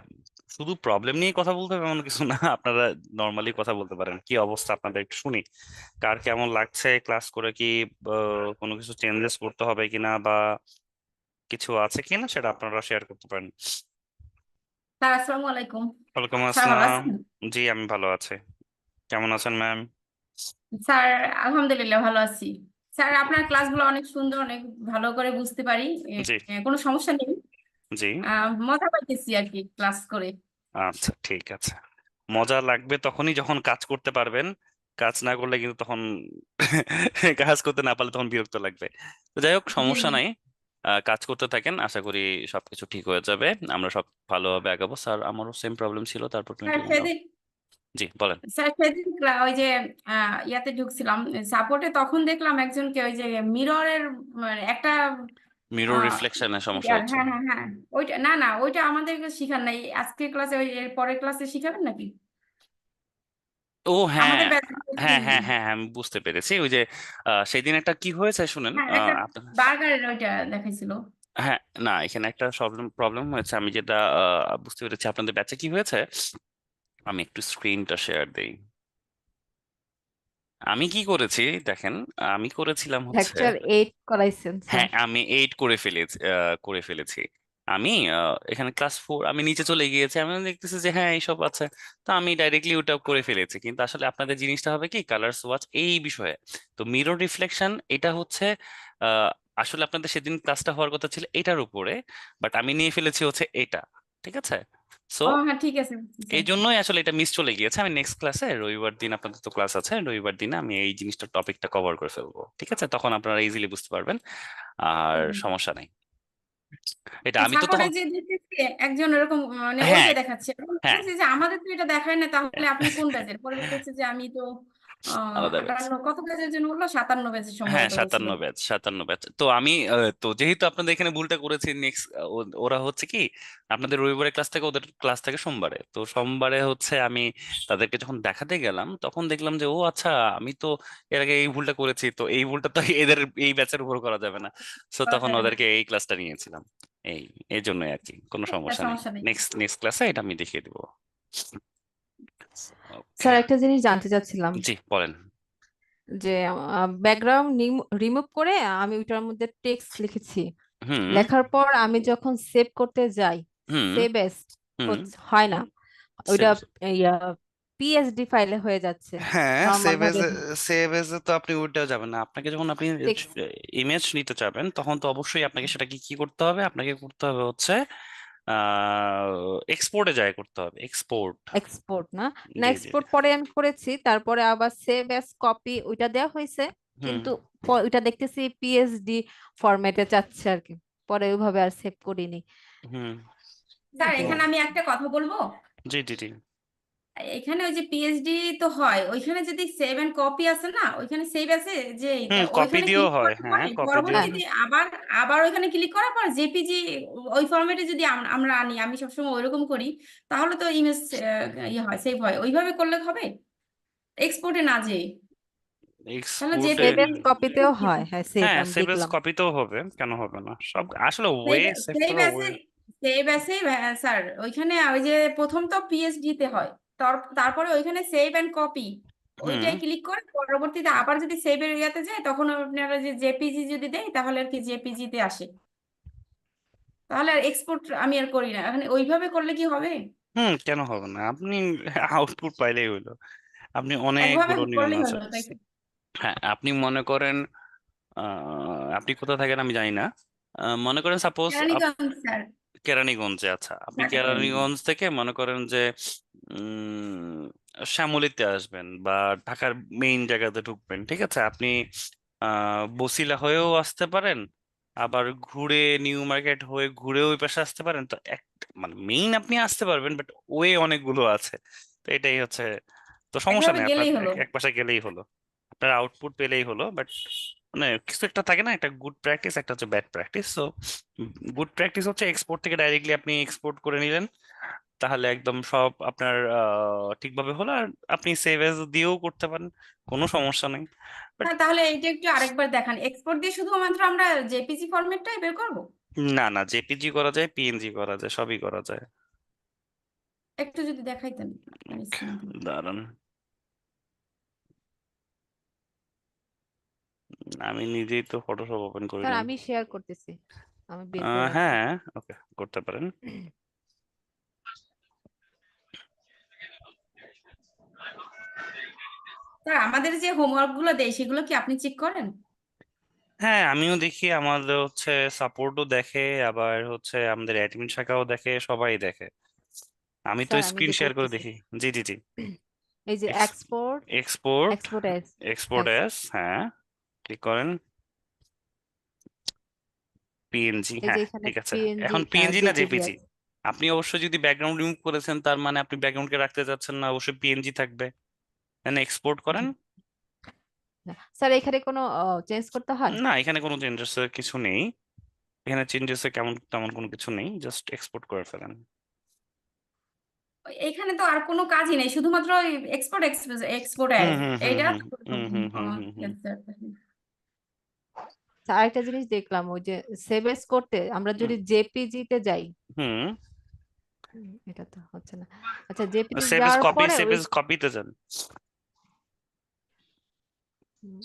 শুধু প্রবলেম নিয়ে কথা বলতে হবে এমন কিছু না, আপনারা নর্মালি কথা বলতে পারেন। কি অবস্থা আপনাদের একটু শুনি, কার কেমন লাগছে ক্লাস করে, কি কোনো কিছু চেঞ্জেস করতে হবে কিনা, বা কিছু আছে কিনা সেটা আপনারা শেয়ার করতে পারেন। স্যার আসসালামু আলাইকুম। ওয়ালাইকুম স্যার ভালো আসসালাম। আছেন? জি আমি ভালো আছি, কেমন আছেন ম্যাম? স্যার আলহামদুলিল্লাহ ভালো আছি। স্যার আপনার ক্লাসগুলো অনেক সুন্দর, অনেক ভালো করে বুঝতে পারি। জি কোনো সমস্যা নেই। জি মজা পাইতেছি আর কি ক্লাস করে। আচ্ছা ঠিক আছে। মজা লাগবে তখনই যখন কাজ করতে পারবেন, কাজ না করলে কিন্তু তখন কাজ করতে না পারলে তখন বিরক্ত লাগবে। তো যাই হোক, জি সমস্যা জি নাই। কাজ করতে থাকেন, আশা করি সবকিছু ঠিক হয়ে যাবে, আমরা সব ভালোভাবে আগাবো। স্যার আমারও সেম প্রবলেম ছিল, তারপর স্যার 21 দাও। সেদিন জি বলেন। স্যার সেদিন ওই যে ইয়াতে ঢুকছিলাম সাপোর্টে, তখন দেখলাম একজনকে ওই যে মিররের একটা মিরর রিফ্লেকশনের সমস্যা হচ্ছে। হ্যাঁ হ্যাঁ হ্যাঁ, ওইটা না না, ওইটা আমাদেরকে শিখান নাই আজকে ক্লাসে, ওই এর পরের ক্লাসে শিখাবেন নাকি? ও হ্যাঁ, আমাদের ব্যাচে হ্যাঁ হ্যাঁ হ্যাঁ হ্যাঁ, আমি বুঝতে পেরেছি। ওই যে সেদিন একটা কি হয়েছে শুনেন। হ্যাঁ একটা আপনার, বার্গারের ওইটা দেখাইছিল। হ্যাঁ না, এখানে একটা প্রবলেম প্রবলেম হয়েছে, আমি যেটা বুঝতে পেরেছি আপনাদের ব্যাচে কি হয়েছে। আমি একটু স্ক্রিনটা শেয়ার দেই। আমি কি করেছি দেখেন, আমি করেছিলাম হচ্ছে, লেকচার 8 করাইছেন হ্যাঁ স্যার। আমি 8 করে ফেলেছি। আমি এখানে ক্লাস 4 আমি নিচে চলে গিয়েছি, আমি দেখতেছি যে হ্যাঁ এইসব আছে। তো আমি ডাইরেক্টলি ওটা করে ফেলেছি, কিন্তু আসলে আপনাদের জিনিসটা হবে কি কালার সোয়াচ এই বিষয়ে। তো মিরর রিফ্লেকশন এটা হচ্ছে আহ, আসলে আপনাদের সেদিন ক্লাসটা হওয়ার কথা ছিল এটার উপরে, বাট আমি নিয়ে ফেলেছি হচ্ছে এটা। ঠিক আছে, সো ও হ্যাঁ ঠিক আছে বুঝছি এই স্যার। জন্যই আসলে এটা মিস চলে গিয়েছে। আমি নেক্সট ক্লাসে রবিবার দিন, আপনাদের তো ক্লাস আছে রবিবার দিনে, আমি এই জিনিসটা টপিকটা কভার করে ফেলবো। ঠিক আছে, তখন আপনারা ইজিলি বুঝতে পারবেন, আর সমস্যা নাই। এটা আমি তো সাপোর্টে তখন, যে দেখতেছি একজন এরকম মানে হ্যাঁ ওইটাই দেখাচ্ছে, আমি হ্যাঁ বলছি যে আমাদের তো এটা দেখায় না, তাহলে আপনি কোন ব্যাচের? পরে বলতেছে যে আমি তো আলাদা ব্যাচ। 58 কত ব্যাচের জন্য বললো, 57 ব্যাচের হ্যাঁ সম্ভবত বলছিল। 57 ব্যাচ তো আমি তো যেহেতু আপনাদের এখানে ভুলটা করেছি, নেক্সট ওরা হচ্ছে কি আপনাদের রবিবারে ক্লাস থেকে, ওদের ক্লাস থেকে সোমবারে, তো সোমবারে হচ্ছে আমি তাদেরকে যখন দেখাতে গেলাম তখন দেখলাম যে ও আচ্ছা, আমি তো এর আগে এই ভুলটা করেছি, তো এই ভুলটা তো এদের এই ব্যাচের উপর করা যাবে না। তো করা তখন যাবে না। ওদেরকে এই ক্লাসটা নিয়েছিলাম। এই এই জন্যই আর কি, কোনো আচ্ছা, সমস্যা নেই। সমস্যা নেই। নেক্সট নেক্সট ক্লাসে এটা আমি দেখিয়ে দিব। ওকে, স্যার একটা জিনিস জানতে চাচ্ছিলাম জি বলেন। যে ব্যাকগ্রাউন্ড রিমুভ করে আমি ওইটার মধ্যে টেক্সট লিখেছি, হুম লেখার পর আমি যখন সেভ করতে যাই, হুম সেভ এস হুম হয় না, ওইটা save- ইয়া পিএসডি ফাইলে হয়ে যাচ্ছে হ্যাঁ, নর্মাল সেভ এজ, ভাবে। সেভ এজ তো আপনি ওইটাও যাবেন না। আপনাকে যখন আপনি টেক্সট ইমেজ নিতে চাবেন তখন তো অবশ্যই আপনাকে সেটাকে কি করতে হবে, আপনাকে করতে হবে হচ্ছে এক্সপোর্টে যায় করতে হবে, এক্সপোর্ট। এক্সপোর্ট না, না জি জি জি। এক্সপোর্ট পরে আমি করেছি, তারপরে আবার সেভ এস কপি ওইটা দেওয়া হয়েছে, হুম কিন্তু ওইটা দেখতেছি পিএসডি ফরম্যাটে চাচ্ছে আর কি, পরে ওইভাবে আর সেভ করিনি। হুম স্যার তো এখানে আমি একটা কথা বলবো। জি জি জি। এখানে ওই যে পিএইচডি তো হয়, ওইখানে যদি সেভ এন্ড কপি আছে না, ওইখানে সেভ আছে যে কপি ওইখানে দিয়েও ক্লিক হয়, করার হ্যাঁ পরে কপি দিয়েও হ্যাঁ পরবর্তীতে আবার আবার ওইখানে ক্লিক করার পর জেপিজি ওই ফরম্যাটে যদি আমরা আনি, আমি সবসময় ওইরকম করি, তাহলে তো ইমেজ ইয়ে হয়, সেভ হয়। ওইভাবে করলে হবে এক্সপোর্টে না যেয়ে? তাহলে এক্সপোর্টে, সেভ এস কপিতেও হয়, হ্যাঁ সেভ হ্যাঁ আমি সেভ এজ দেখলাম। কপিতেও হবে, কেন হবে না? সব আসলে ওয়ে সেভ সেভ সেভ করার way. As save as sir ওইখানে ওই যে প্রথম তো পিএইচডি তে হয়, তারপরে ওইখানে সেভ এন্ড কপি হুম ওইটাই ক্লিক করে পরবর্তীতে আবার যদি সেভের ইয়াতে যায়, তখন আপনারা যে জেপিজি যদি দেয় তাহলে আর কি জেপিজি তে আসে, তাহলে আর এক্সপোর্ট আমি আর করি না। এখন ওইভাবে করলে কি হবে? কেন হবে না? আপনি আউটপুট পাইলেই হইলো। আপনি একভাবে অনেকগুলো নিয়ম করলেই আছে। হলো, তাই তো? হ্যাঁ আপনি মনে করেন আপনি কোথায় থাকেন আমি জানি না। মনে করেন সাপোজ কেরানীগঞ্জ স্যার। কেরানীগঞ্জে, আচ্ছা আপনি ঢাকা কেরানীগঞ্জ। কেরানীগঞ্জ থেকে মনে করেন যে উম শ্যামলীতে আসবেন বা ঢাকার মেইন জায়গাতে ঢুকবেন, ঠিক আছে? আপনি বছিলা হয়েও আসতে পারেন, আবার ঘুরে নিউ মার্কেট হয়ে ঘুরে ওই পাশে আসতে পারেন। তো এক মানে মেইন আপনি আসতে পারবেন, বাট ওয়ে অনেকগুলো আছে। তো এটাই হচ্ছে, তো সমস্যা একভাবে নেই, আপনার গেলেই হলো। এক পাশে গেলেই হলো, আপনার আউটপুট পেলেই হলো। বাট মানে কিছু একটা থাকে না, একটা গুড প্র্যাকটিস, একটা হচ্ছে bad practice. So good practice হচ্ছে এক্সপোর্ট থেকে ডাইরেক্টলি আপনি এক্সপোর্ট করে নিলেন, তাহলে একদম সব আপনার ঠিকভাবে হলো। আর আপনি সেভ এজ দিয়েও করতে পারেন, কোনো সমস্যা নেই। বাট হ্যাঁ তাহলে এইটা একটু আরেকবার দেখান, এক্সপোর্ট দিয়ে শুধুমাত্র আমরা জেপিজি ফরম্যাটটাই বের করব? না না, জেপিজি করা যায়, পিএনজি করা যায়, সবই করা যায়। একটু যদি দেখাইতেন আপনার স্ক্রিন থেকে। দাঁড়ান, আমি নিজেই তো ফটোশপ ওপেন স্যার করিনি। আমি শেয়ার করতেছি। আমি বের করে রাখি। হ্যাঁ, ওকে, করতে পারেন। স্যার আমাদের যে হোমওয়ার্ক গুলো দেয় সেগুলো কি আপনি চেক করেন? হ্যাঁ, আমিও দেখি, আমাদের হচ্ছে সাপোর্টও দেখে, আবার হচ্ছে আমাদের অ্যাডমিন শাখাও দেখে, সবাই দেখে। আমি তো স্যার আমি স্ক্রিন যে শেয়ার করে করতেছি, দেখি। জি জি জি। এই যে export export, export S export S S, হ্যাঁ, ক্লিক করেন। পিএনজি, এই যে হ্যাঁ, এখানে ঠিক আছে। পিএনজি এখন পিএনজি না জেপিজি জেপিজি? আছে। আপনি অবশ্যই যদি ব্যাকগ্রাউন্ড রিমুভ করেছেন, তার মানে আপনি ব্যাকগ্রাউন্ডকে রাখতে চাচ্ছেন না, অবশ্যই পিএনজি থাকবে। দেন এক্সপোর্ট করেন। জি না, স্যার এখানে কোনো চেঞ্জ করতে হয়? না, এখানে কোনো চেঞ্জেস কিছু নেই। এখানে চেঞ্জেস কেমন তেমন কোনো কিছু নেই, জাস্ট এক্সপোর্ট করে ফেলেন। এখানে তো আর কোনো কাজই নেই, শুধুমাত্র এক্সপোর্ট এক্সপোর্ট হুম অ্যাজ হুম হুম এইটা। হুম হুম হুম হুম হুম হুম। Yes, sir. স্যার আরেকটা জিনিস দেখলাম, ওই যে সেভ এস করতে আমরা যদি জেপিজি তে যাই, হুম। এটা তো হচ্ছে না। আচ্ছা জেপিজি সেভ এজ যাওয়ার কপি, পরে সেভ ওই এজ কপিতে যান। হুম,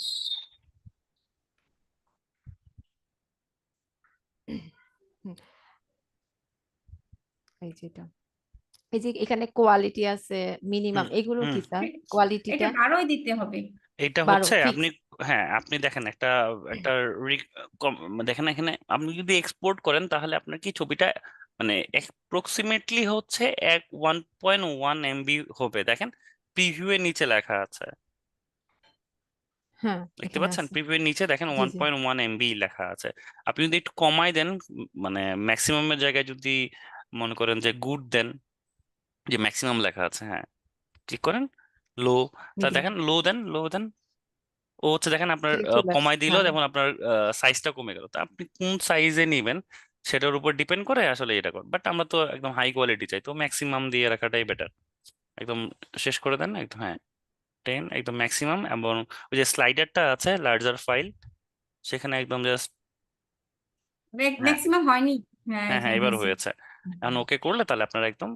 হুম, এই যেটা, এই যে এখানে কোয়ালিটি আছে, মিনিমাম, হুম এগুলো হুম। কি স্যার এটা কোয়ালিটিটা? 12ই দিতে হবে। এটা 12 হচ্ছে আপনি, ফিক্স। হ্যাঁ, আপনি দেখেন একটা একটা দেখেন এখানে আপনি যদি এক্সপোর্ট করেন, তাহলে আপনার কি ছবিটা মানে অ্যাপ্রক্সিমেটলি হচ্ছে 1.1 MB হবে। দেখেন প্রিভিউ এর নিচে লেখা আছে, হ্যাঁ দেখতে এখানে পাচ্ছেন? আছে। প্রিভিউ এর নিচে দেখেন জি জি 1.1 MB লেখা আছে। আপনি যদি একটু কমাই দেন, মানে ম্যাক্সিমামের জায়গায় যদি মনে করেন যে গুড দেন, যে ম্যাক্সিমাম লেখা আছে, হ্যাঁ, ক্লিক করেন। লো, তা মিডিয়াম, দেখেন লো দেন, লো দেন। ও হচ্ছে দেখেন আপনার ঠিক চলে আসছে, কমাই দিল, হ্যাঁ। যেমন আপনার সাইজটা কমে গেল। তা আপনি কোন সাইজে নেবেন সেটার উপর ডিপেন্ড করে আসলে এটা করেন, বাট আমরা তো একদম হাই কোয়ালিটি চাই, তো ম্যাক্সিমাম দিয়ে রাখাটাই বেটার। একদম শেষ করে দেন একদম, হ্যাঁ, 10 একদম ম্যাক্সিমাম। এবং ওই যে স্লাইডারটা আছে লার্জার ফাইল, সেখানে একদম জাস্ট, হ্যাঁ ম্যাক্সিমাম হয়নি। হ্যাঁ হ্যাঁ হ্যাঁ, এখানে এবার হয়েছে। হয়েছে। এখন ওকে করলে তাহলে আপনারা একদম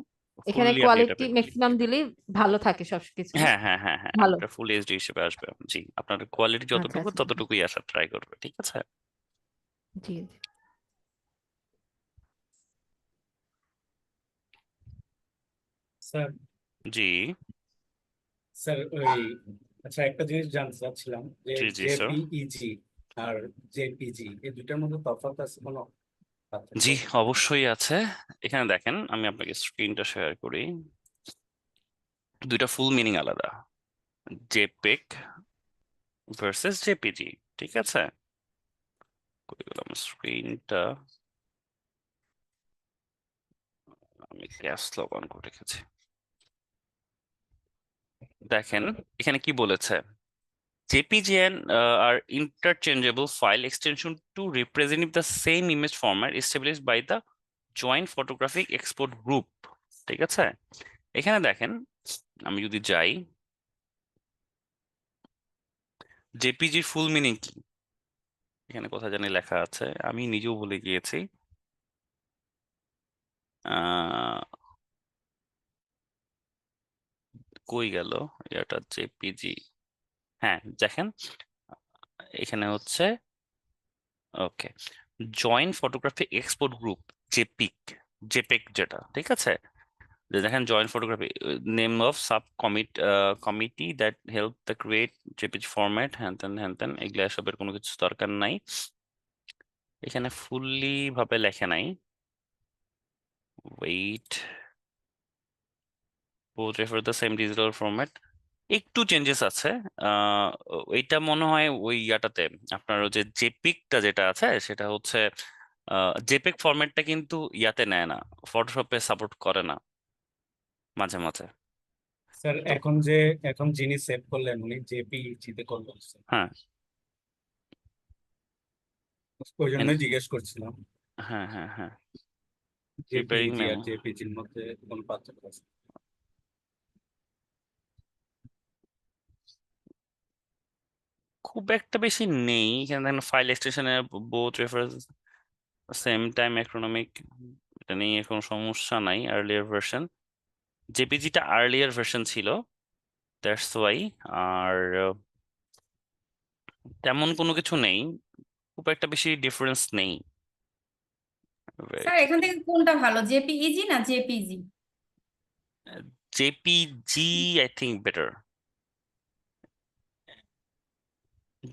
এখানে ফুললি আপনি এটা কোয়ালিটি পেবেন। ম্যাক্সিমাম দিলেই ভালো থাকে সবকিছু, না? হ্যাঁ হ্যাঁ হ্যাঁ হ্যাঁ, ভালো। আপনার ফুল এইচডি হিসেবে আসবে। জি, আপনার কোয়ালিটি আচ্ছা যতটুকু আচ্ছা, ততটুকুই আসার ট্রাই করবে, ঠিক আছে? জি জি। স্যার জি স্যার ওই আচ্ছা একটা জিনিস জানতে চাচ্ছিলাম যে জি জি স্যার। জেপিইজি আর জেপিজি এই দুইটার মধ্যে তফাৎ আছে কোনো পার্থক্য? জি, অবশ্যই আছে। এখানে দেখেন, আমি আপনাকে স্ক্রিনটা শেয়ার করি। দুইটা ফুল মিনিং আলাদা, জেপেক ভার্সেস জেপিজি, ঠিক আছে? কই গেল আমার স্ক্রিনটা? আমি ক্যাপস লক অন করে রেখেছি। দেখেন এখানে কি বলেছে, JPG are interchangeable file extension to represent the same image format established by the joint photographic export group, ঠিক আছে? এখানে দেখেন, আমি যদি যাই, জেপিজির ফুল মিনিং কি এখানে কোথায় জানি লেখা আছে, আমি নিজেও ভুলে গিয়েছি। আহ কই গেল এটা, জেপিজি, হ্যাঁ দেখেন এখানে হচ্ছে, ওকে, joint photography export group, জেপিক, JPEG যেটা, ঠিক আছে? যে দেখেন joint photography, name of sub committee that help the create JPG format, হ্যান ত্যান, এগুলা সবের কোনো কিছু দরকার নাই। এখানে ফুললি ভাবে লেখা নাই, wait, both refer the same digital format, একটু চেঞ্জেস আছে। আহ এইটা মনে হয় ওই ইয়াটাতে, আপনার ওই যে জেপিকটা যেটা আছে সেটা হচ্ছে, জেপেক ফরম্যাটটা কিন্তু ইয়াতে নেয় না, ফটোশপে সাপোর্ট করে না মাঝে মাঝে। স্যার তো এখন যিনি সেভ করলেন উনি জেপিইজি তে কল করছেন, হ্যাঁ, ওই জন্যই জিজ্ঞেস করছিলাম হ্যাঁ হ্যাঁ হ্যাঁ, প্রিপেয়ারিং জেপিইজি আর মেমো জেপিজির মধ্যে কোন পার্থক্য আছে? খুব একটা বেশি নেই। এখানে দেখেন ফাইল এক্সটেনশনের both reference same time acronymic, এটা নিয়ে কোনো সমস্যা নাই। আর্লিয়ার ভার্সন, জেপিজিটা আর্লিয়ার ভার্সন ছিল, দ্যাটস ওয়াই। আর তেমন কোনো কিছু নেই, খুব একটা বেশি ডিফারেন্স নেই। স্যার এখান থেকে কোনটা ভালো, জেপিইজি না JPG? JPG I think better,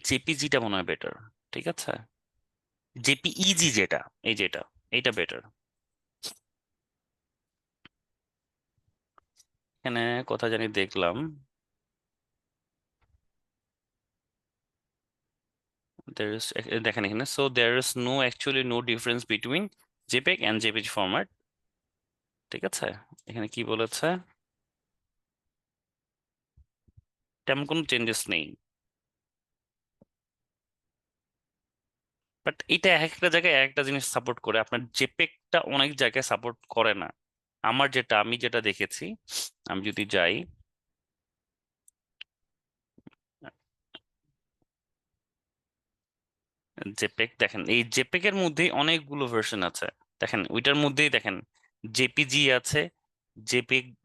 জেপিজিটা মনে হয় বেটার। ঠিক আছে, জেপিইজি যেটা, যেটা এইটা বেটার। এখানে কথা জানি দেখলাম, there is দেখেন এখানে, so there is no actually no difference between JPEG and JPG format। ঠিক আছে, এখানে কি বলেছে, তেমন কোনো চেঞ্জেস নেই, বাট এটা এক একটা জায়গায় এক একটা জিনিস সাপোর্ট করে, আপনার জেপেগটা অনেক জায়গায় সাপোর্ট করে না। আমি যেটা দেখেছি, আমি যদি যাই, জেপেগ দেখেন, এই জেপেগ এর মধ্যেই অনেকগুলো ভার্সন আছে। দেখেন ওইটার মধ্যেই দেখেন জেপিজি আছে,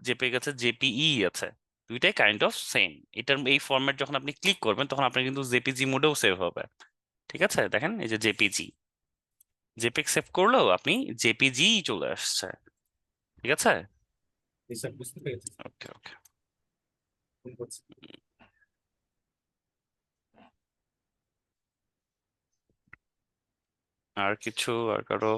জেপেগ আছে, জেপিই আছে, দুইটাই কাইন্ড অফ সেম। এটার এই ফরম্যাট যখন আপনি ক্লিক করবেন তখন আপনার কিন্তু জেপিজি মোডেও সেভ হবে। ঠিক আছে, দেখেন এই যে জেপিজি, জেপেগ সেভ করলেও আপনি জেপিজি চলে আসছে। ঠিক আছে, জি স্যার, বুঝতে পেরেছি। ওকে ওকে। ভুল করছি। আর কিছু, আর কারো?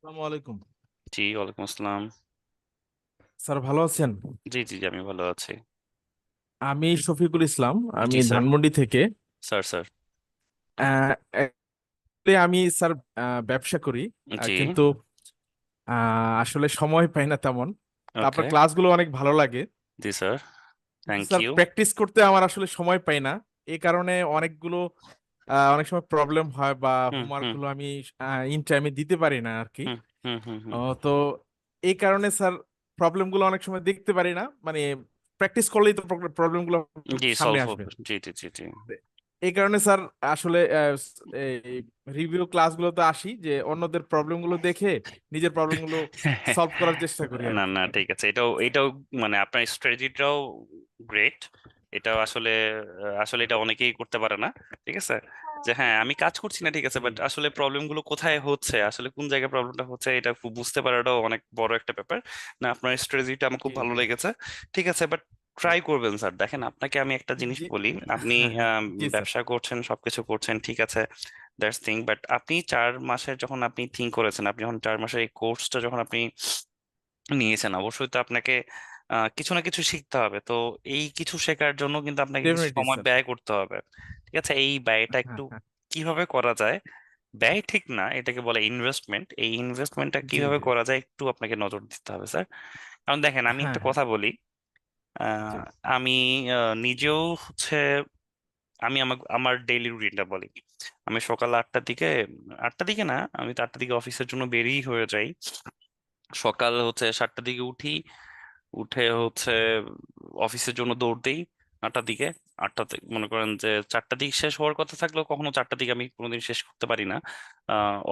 আসসালামু আলাইকুম জি, ওয়ালাইকুম আসসালাম। স্যার, ভালো আছেন? জি জি জি, আমি ভালো আছি। আমি শফিকুল ইসলাম, আমি জি স্যার। ধানমন্ডি থেকে। স্যার। actually আমি স্যার ব্যবসা করি, জি। কিন্তু আসলে সময় পাই না তেমন। তা আপনার ওকে। ক্লাসগুলো অনেক ভালো লাগে। জি sir, thank sir you. Practice করতে আমার আসলে সময় পাই না, এই কারণে অনেক সময় প্রবলেম হয়, বা হুম হোমওয়ার্ক হুম গুলো আমি ইন টাইমে দিতে পারি না আর কি। হুম হুম হুম হুম। তো এই কারণে স্যার প্রবলেম গুলো অনেক সময় দেখতে পারি না, মানে প্র্যাকটিস করলেই তো প্রবলেম গুলো জি, সামনে সলভ আসবে। হবে। জি জি জি জি। এই কারণে স্যার আসলে রিভিউ ক্লাসগুলোতে আসি, যে অন্যদের প্রবলেম গুলো দেখে নিজের প্রবলেম গুলো সলভ করার চেষ্টা করি আর না কি। না, ঠিক আছে, এটাও মানে আপনার স্ট্র্যাটেজিটাও গ্রেট। এটাও আসলে আসলে এটা অনেকেই করতে পারে না। ঠিক আছে, যে হ্যাঁ আমি কাজ করছি না, ঠিক আছে, বাট আসলে প্রবলেম গুলো কোথায় হচ্ছে, আসলে কোন জায়গায় প্রবলেমটা হচ্ছে, এটা খুব বুঝতে পারাটাও অনেক বড় একটা ব্যাপার। না, আপনার স্ট্র্যাটেজিটা আমার খুব জি ভালো জি লেগেছে। ঠিক আছে, বাট ট্রাই করবেন স্যার। দেখেন আপনাকে আমি একটা জিনিস জি বলি, আপনি জি স্যার। ব্যবসা করছেন, সবকিছু করছেন, ঠিক আছে, দ্যাটস থিং, বাট আপনি 4 মাসের যখন আপনি থিঙ্ক করেছেন, আপনি যখন 4 মাসের এই কোর্সটা যখন আপনি নিয়েছেন, অবশ্যই তো আপনাকে কিছু না কিছু শিখতে হবে। তো এই কিছু শেখার জন্য কিন্তু আপনাকে কিছু ডেফিনেটলি সময় স্যার। ব্যয় করতে হবে। ঠিক আছে, এই ব্যয়টা হ্যাঁ একটু হ্যাঁ। কিভাবে করা যায়, ব্যয় ঠিক না, এটাকে বলে ইনভেস্টমেন্ট, এই ইনভেস্টমেন্টটা জি কিভাবে জি। করা যায় একটু আপনাকে নজর দিতে হবে স্যার। কারণ দেখেন, আমি হ্যাঁ একটা হ্যাঁ। কথা বলি, জি আমি নিজেও হচ্ছে, আমি আমার ডেইলি রুটিনটা বলি। আমি সকাল 8টার দিকে, 8টার দিকে না, আমি তো 8টার দিকে অফিসের জন্য বেরিয়ে হয়ে যাই। সকাল হচ্ছে 7টার দিকে উঠি, উঠে হচ্ছে অফিসের জন্য দৌড় দেই 8টার দিকে। 8টাতে মনে করেন যে 4টার দিকে শেষ হওয়ার কথা থাকলেও কখনো 4টার দিকে আমি কোনোদিন শেষ করতে পারি না।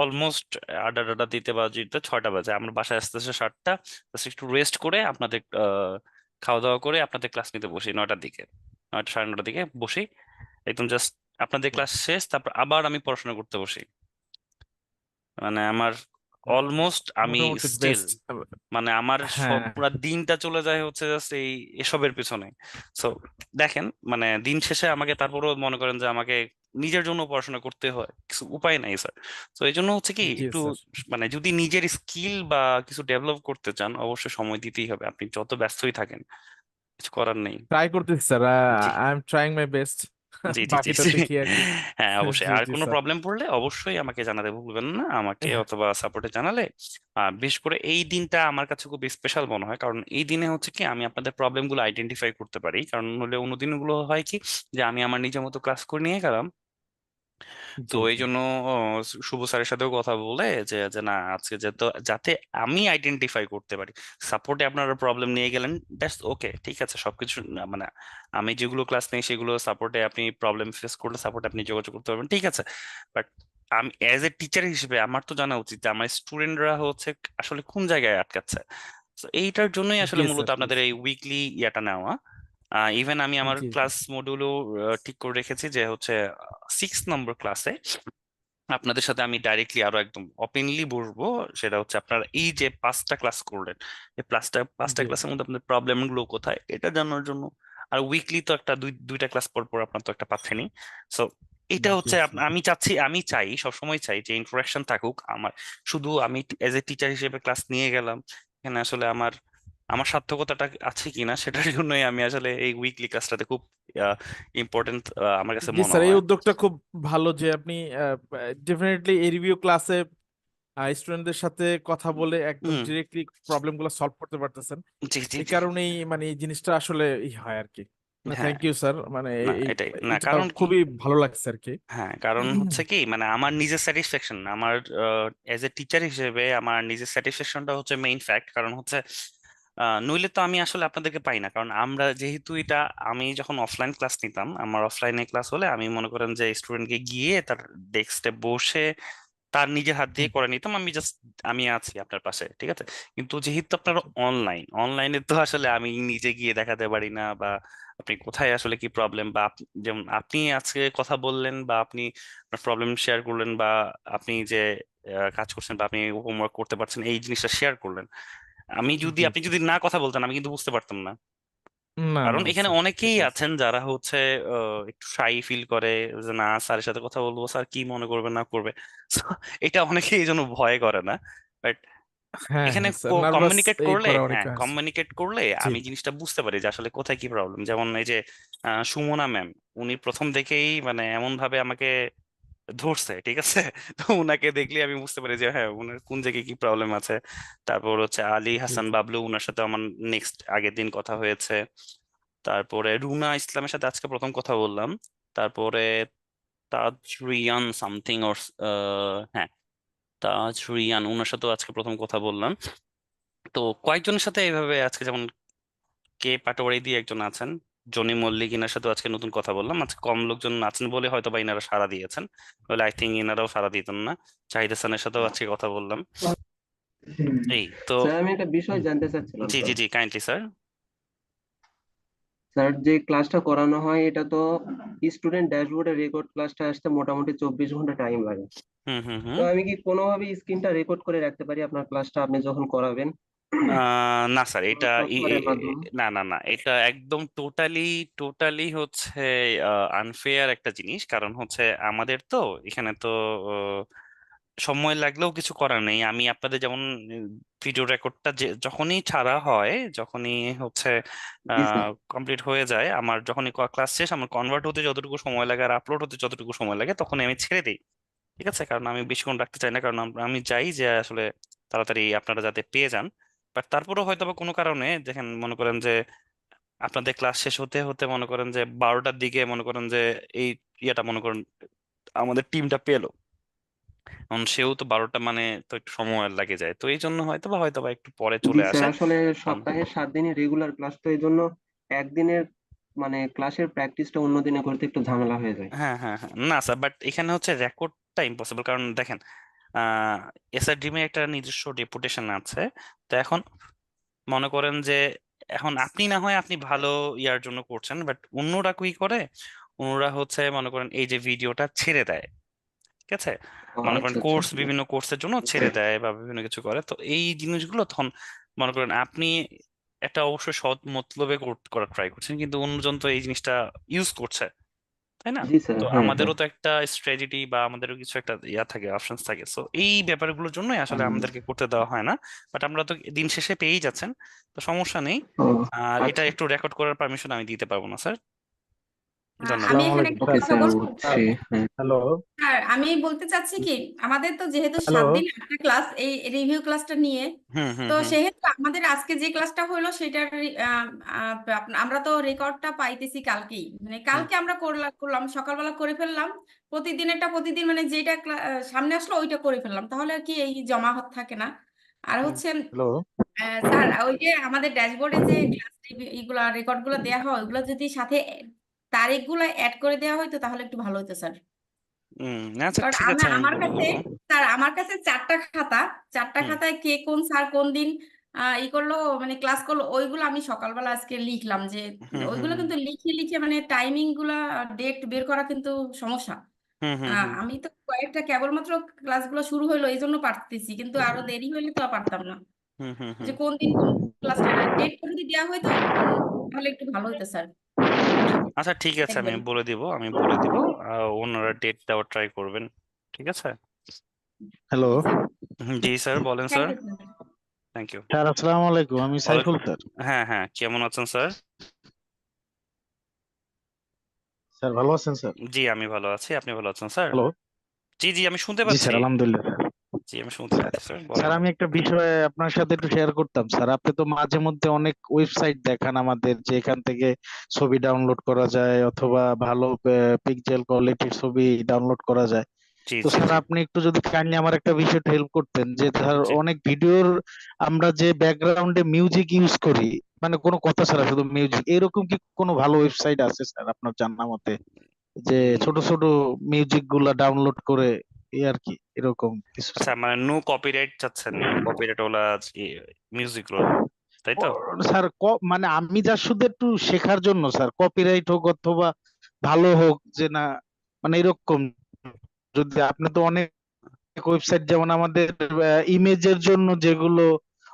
অলমোস্ট আড্ডা টাড্ডা দিতে বাজতে 6টা বাজে। আমরা বাসায় আসতে আসতে 7টা, জাস্ট একটু রেস্ট করে আপনাদের খাওয়া দাওয়া করে আপনাদের ক্লাস নিতে বসি 9টার দিকে, 9টা সাড়ে 9টার দিকে বসি, একদম জাস্ট আপনাদের জি। ক্লাস শেষ, তারপর আবার আমি পড়াশোনা করতে বসি। মানে আমার অলমোস্ট, আমি মোটামুটি স্টিল, বেস্ট। মানে আমার সব হ্যাঁ। পুরো দিনটা চলে যায় হচ্ছে জাস্ট এসবের পিছনে। সো দেখেন, মানে দিন শেষে আমাকে তারপরেও মনে করেন যে আমাকে নিজের জন্য পড়াশোনা করতে হয়, কিছু উপায় নাই স্যার। তো এই জন্য হচ্ছে কি, জি একটু স্যার, মানে যদি নিজের স্কিল বা কিছু ডেভেলপ করতে চান, অবশ্যই সময় দিতেই হবে, আপনি যত ব্যস্তই থাকেন, কিছু করার নেই। ট্রাই করতেছি স্যার, জি I am trying my best. জি জি জি বাকিটা জি। দেখি আর কি। হ্যাঁ অবশ্যই, জি আর জি কোনো স্যার। প্রবলেম পড়লে অবশ্যই আমাকে জানাতে ভুলবেন না, আমাকে অথবা সাপোর্টে জানালে। বিশেষ করে এই দিনটা আমার কাছে খুব স্পেশাল মনে হয়, কারণ এই দিনে হচ্ছে কি আমি আপনাদের প্রবলেম গুলো আইডেন্টিফাই করতে পারি। কারণ হলে অন্য দিনগুলো হয় কি, যে আমি আমার নিজের মতো ক্লাস করে নিয়ে গেলাম। তো জি এই জি। জন্য শুভ স্যারের সাথেও কথা বলে যে যে না, আজকে যাতে আমি আইডেন্টিফাই করতে পারি, সাপোর্টে আপনারা প্রবলেম নিয়ে গেলেন, দ্যাটস ওকে, ঠিক আছে, সবকিছু মানে আমি যেগুলো ক্লাস নেই সেগুলো সাপোর্টে, আপনি প্রবলেম ফেস করলে সাপোর্টে আপনি যোগাযোগ করতে পারবেন, ঠিক আছে। বাট আমি অ্যাজ এ টিচার হিসেবে আমার তো জানা উচিত যে আমার স্টুডেন্টরা হচ্ছে আসলে কোন জায়গায় আটকাচ্ছে। তো এইটার জন্যই আসলে জি মূলত স্যার। আপনাদের এই উইকলি ইয়াটা নেওয়া। ইভেন আমি আমার জি জি ক্লাস মডিউলও ঠিক করে রেখেছি যে হচ্ছে 6 নম্বর ক্লাসে আপনাদের সাথে আমি ডাইরেক্টলি আরো একদম ওপেনলি বসবো। সেটা হচ্ছে আপনারা এই যে 5টা ক্লাস করলেন, এই পাঁচটা জি ক্লাসের মধ্যে আপনাদের প্রবলেম গুলো কোথায় এটা জানার জন্য। আর উইকলি তো একটা দুইটা ক্লাস পর পর আপনার তো একটা পাচ্ছেনই। সো এটা জি হচ্ছে জি আমি চাই সবসময় চাই যে ইন্টারাকশন থাকুক আমার। শুধু আমি এজ এ টিচার হিসেবে ক্লাস নিয়ে গেলাম, এখানে আসলে আমার আমার সার্থকতাটা আছে কিনা সেটার জন্যই আমি আসলে এই উইকলি ক্লাসটাতে খুব ইম্পর্টেন্ট আমার কাছে জি মনে স্যার, এই হয়। উদ্যোগটা খুব ভালো যে আপনি ডেফিনেটলি এই রিভিউ ক্লাসে স্টুডেন্টদের সাথে কথা বলে একদম হুম। ডিরেক্টলি প্রবলেম গুলো সলভ করতে পারতেছেন। জি জি এই জি। কারণেই মানে এই জিনিসটা আসলে হয় আর কি। হ্যাঁ, থ্যাংক ইউ স্যার, মানে না এটাই না, এটা কারণ কি, খুবই ভালো লাগছে আর কি। হ্যাঁ কারণ হচ্ছে কি মানে আমার নিজের স্যাটিসফ্যাকশন, আমার এজ এ টিচার হিসেবে আমার নিজের স্যাটিসফ্যাকশনটা হচ্ছে মেইন ফ্যাক্ট। কারণ হচ্ছে নইলে তো আমি আসলে আপনাদেরকে পাই না। কারণ আমরা যেহেতু এটা, আমি যখন অফলাইন ক্লাস নিতাম, আমার অফলাইনে ক্লাস হলে আমি মনে করেন যে স্টুডেন্টকে গিয়ে তার ডেস্কে বসে তার নিজের হাত দিয়ে করে নিতাম, আমি জাস্ট আমি আছি আপনার পাশে, ঠিক আছে। কিন্তু যেহেতু আপনার অনলাইনে তো আসলে আমি নিজে গিয়ে দেখাতে পারি না, বা আপনি কোথায় আসলে কি প্রবলেম, বা যেমন আপনি আজকে কথা বললেন, বা আপনি আপনার প্রবলেম শেয়ার করলেন, বা আপনি যে কাজ করছেন, বা আপনি হোমওয়ার্ক করতে পারছেন, এই জিনিসটা শেয়ার করলেন। জি আপনি জি যদি না কথা বলতেন আমি কিন্তু বুঝতে পারতাম না। না কারণ না এখানে স্যার, অনেকেই সেটাই আছেন যারা হচ্ছে একটু শাই ফিল করে, যে না স্যারের সাথে কথা বলবো, স্যার কি মনে করবে না করবে। So, এটা অনেকেই এই জন্য ভয় করে না। বাট হ্যাঁ এখানে হ্যাঁ স্যার, নার্ভাস কমিউনিকেট এই করলে, করে হ্যাঁ অনেকে আছে। কমিউনিকেট করলে জি আমি জিনিসটা বুঝতে পারি যে আসলে কোথায় কি প্রবলেম। যেমন এই যে সুমনা ম্যাম, উনি প্রথম দেখেই মানে এমন ভাবে আমাকে ধরছে, ঠিক আছে। তো উনাকে দেখলে আমি বুঝতে পারি যে হ্যাঁ উনার কোন জায়গায় কি প্রবলেম আছে। তারপর হচ্ছে আলী জি হাসান জি বাবলু, উনার সাথে আমার নেক্সট আগের দিন কথা হয়েছে। তারপরে রুনা ইসলামের সাথে আজকে প্রথম কথা বললাম। তারপরে তাজ রিয়ান সামথিং ওর, হ্যাঁ তাজ রিয়ান, ওনার সাথেও আজকে প্রথম কথা বললাম। তো কয়েকজনের সাথে এইভাবে আজকে, যেমন কে পাটোয়ারি দিয়ে একজন আছেন, জনি মল্লিক, ইনার সাথে আজকে নতুন কথা বললাম। আজকে কম লোকজন আছেন বলে হয়তো বা ইনারা সাড়া দিয়েছেন, বলে আই থিঙ্ক ইনারাও সাড়া দিতেন না। জাহিদ হাসানের সাথেও আজকে কথা বললাম। এই তো। স্যার আমি একটা বিষয় জানতে চাচ্ছিলাম জি জি স্যার। জি, কাইন্ডলি স্যার। স্যার যে ক্লাসটা করানো হয় এটা তো স্টুডেন্ট ড্যাশবোর্ডে রেকর্ড ক্লাসটা আসতে মোটামুটি 24 ঘন্টা টাইম লাগে। হুম হুম তো হুম। আমি কি কোনোভাবে স্ক্রিনটা রেকর্ড করে রাখতে পারি আপনার ক্লাসটা আপনি যখন করাবেন না স্যার, কোনো এটা সফটওয়্যারের মাধ্যমে? না না না, এটা একদম টোটালি হচ্ছে আনফেয়ার একটা জিনিস। কারণ হচ্ছে আমাদের তো এখানে তো সময় লাগলেও কিছু করার নেই। আমি আপনাদের যেমন ভিডিও রেকর্ডটা যখনই ছাড়া হয়, যখনই হচ্ছে জি স্যার। কমপ্লিট হয়ে যায়, আমার যখনই ক্লাস শেষ, আমার কনভার্ট হতে যতটুকু সময় লাগে আর আপলোড হতে যতটুকু সময় লাগে, তখনই আমি ছেড়ে দিই, ঠিক আছে। কারণ আমি বেশিক্ষণ রাখতে চাই না, কারণ আমি চাই যে আসলে তাড়াতাড়ি আপনারা যাতে পেয়ে যান। বাট তারপরেও হয়তো বা কোনো কারণে দেখেন, মনে করেন যে আপনাদের ক্লাস শেষ হতে হতে মনে করেন যে 12টার দিকে মনে করেন যে এই ইয়েটা মনে করেন আমাদের টিমটা পেলো, কারণ সেও তো 12টা মানে তো একটু সময় লাগে যায়, তো এই জন্য হয়তো বা একটু পরে জি চলে স্যার, আসে। আসলে কারণ সপ্তাহে 7 দিনই রেগুলার ক্লাস, তো এই জন্য একদিনের মানে ক্লাসের প্র্যাকটিসটা অন্য দিনে করতে একটু ঝামেলা হয়ে যায়। হ্যাঁ হ্যাঁ হ্যাঁ, না স্যার, বাট এখানে হচ্ছে রেকর্ডটা ইম্পসিবল। কারণ দেখেন এসআরডিএম এর একটা নিজস্ব রেপুটেশন আছে। তো এখন মনে করেন যে এখন আপনি না হয় আপনি ভালো ইয়ার জন্য করছেন, বাট অন্যরা কি করে, অন্যরা হচ্ছে মনে করেন এই যে ভিডিওটা ছেড়ে দেয়, ঠিক আছে। ও মনে করেন আচ্ছা আচ্ছা। বিভিন্ন কোর্সের জন্য ছেড়ে দেয় বা বিভিন্ন কিছু করে, তো এই জিনিসগুলো তখন মনে করেন আপনি একটা অবশ্যই সৎ মতলবে করার ট্রাই করছেন, কিন্তু অন্যজন তো এই জিনিসটা ইউজ করছে, তাই না। জি স্যার, তো হ্যাঁ হ্যাঁ। আমাদেরও তো একটা স্ট্র্যাটেজি বা আমাদেরও কিছু একটা ইয়া থাকে, অপশনস থাকে। সো এই ব্যাপারগুলোর জন্যই আসলে আমাদেরকে করতে দেওয়া হয় না। বাট আমরা তো দিন শেষে পেয়েই যাচ্ছেন, তো সমস্যা নেই। ও আর এটা আচ্ছা। একটু রেকর্ড করার পারমিশন আমি দিতে পারবো না স্যার, ধন্যবাদ। আমি আসসালামু এখানে আলাইকুম একটা ওকে স্যার। কথা স্যার, বলবো। বুঝছি, হ্যাঁ। হ্যালো আর আমি বলতে চাচ্ছি কি, আমাদের তো যেহেতু হ্যালো 7 দিন একটা ক্লাস, এই রিভিউ ক্লাসটা নিয়ে, হুম হুম তো হুম সেহেতু আমাদের আজকে যে ক্লাসটা হলো সেটার আমরা তো রেকর্ডটা পাইতেছি কালকেই, মানে হুম কালকে আমরা করলাম সকালবেলা করে ফেললাম, প্রতিদিনেরটা প্রতিদিন, মানে যেটা সামনে আসলো ওইটা করে ফেললাম, তাহলে আর কি এই জমা থাকে না। আর হুম। হচ্ছে হ্যালো স্যার, ওই যে আমাদের ড্যাশবোর্ডে যে ক্লাস এইগুলা রেকর্ড গুলো দেওয়া হয়, ওইগুলো যদি সাথে তারিখগুলো অ্যাড করে দেওয়া হয়তো তাহলে একটু ভালো হতো স্যার। আচ্ছা কারণ ঠিক আছে, আমি আমার বলে কাছে, দিব। স্যার আমার কাছে 4টা খাতা, 4টা হুম খাতায় কে কোন স্যার কোন দিন ই করলো মানে ক্লাস করলো, ওইগুলো আমি সকালবেলা আজকে লিখলাম যে হুম হুম ওইগুলো হুম কিন্তু লিখে লিখে মানে টাইমিং গুলা ডেট বের করা কিন্তু সমস্যা। হুম হুম হুম আমি তো কয়েকটা কেবলমাত্র ক্লাসগুলো শুরু হলো এই জন্য পারতেছি, কিন্তু আরো দেরি হইলে তো আর পারতাম না। হুম হুম যে হুম কোন দিন কোন ক্লাসটা ডেটটা যদি দেওয়া হয়তো তাহলে একটু ভালো হতো স্যার। আচ্ছা ঠিক আছে, আমি দেখবেন। বলে দিব ওনারা ডেট দেওয়ার ট্রাই করবেন, ঠিক আছে। হ্যালো জি স্যার, বলেন thank sir. You sir. Thank you. Sir, আসসালামু আলাইকুম। আমি সাইফুল স্যার। হ্যাঁ হ্যাঁ, কেমন আছেন স্যার? স্যার ভালো আছেন স্যার? জি আমি ভালো আছি, আপনি ভালো আছেন স্যার? হ্যালো। জি জি, আমি শুনতে জি পাচ্ছি। স্যার, আলহামদুলিল্লাহ স্যার। জি আমি শুনতে স্যার পাচ্ছি স্যার, স্যার, বলেন। আমি একটা বিষয়ে আপনার সাথে একটু শেয়ার করতাম স্যার। আপনি তো মাঝে মধ্যে অনেক ওয়েবসাইট দেখান আমাদের, যে এখান থেকে ছবি ডাউনলোড করা যায় অথবা ভালো পিক্সেল কোয়ালিটির ছবি ডাউনলোড করা যায়। জি তো জি স্যার জি আপনি একটু যদি কাইন্ডলি আমার একটা বিষয়ে হেল্প করতেন, যে ধর জি। অনেক ভিডিওর আমরা যে ব্যাকগ্রাউন্ডে মিউজিক ইউজ করি, মানে কোনো কথা ছাড়া শুধু মিউজিক, এরকম কি কোনো ভালো ওয়েবসাইট আছে স্যার আপনার জানা মতে, যে ছোট ছোট মিউজিক গুলা ডাউনলোড করে এই আর কি, এরকম কিছু আচ্ছা, স্যার? মানে নো কপিরাইট চাচ্ছেন, নো কপিরাইট ওলা মিউজিক গুলো, তাই তো? স্যার মানে আমি যা শুধু একটু শেখার জন্য স্যার, কপিরাইট হোক অথবা ভালো হোক, যে না মানে এরকম, যদি আপনি তো অনেক ওয়েবসাইট যেমন আমাদের ইমেজের জন্য যেগুলো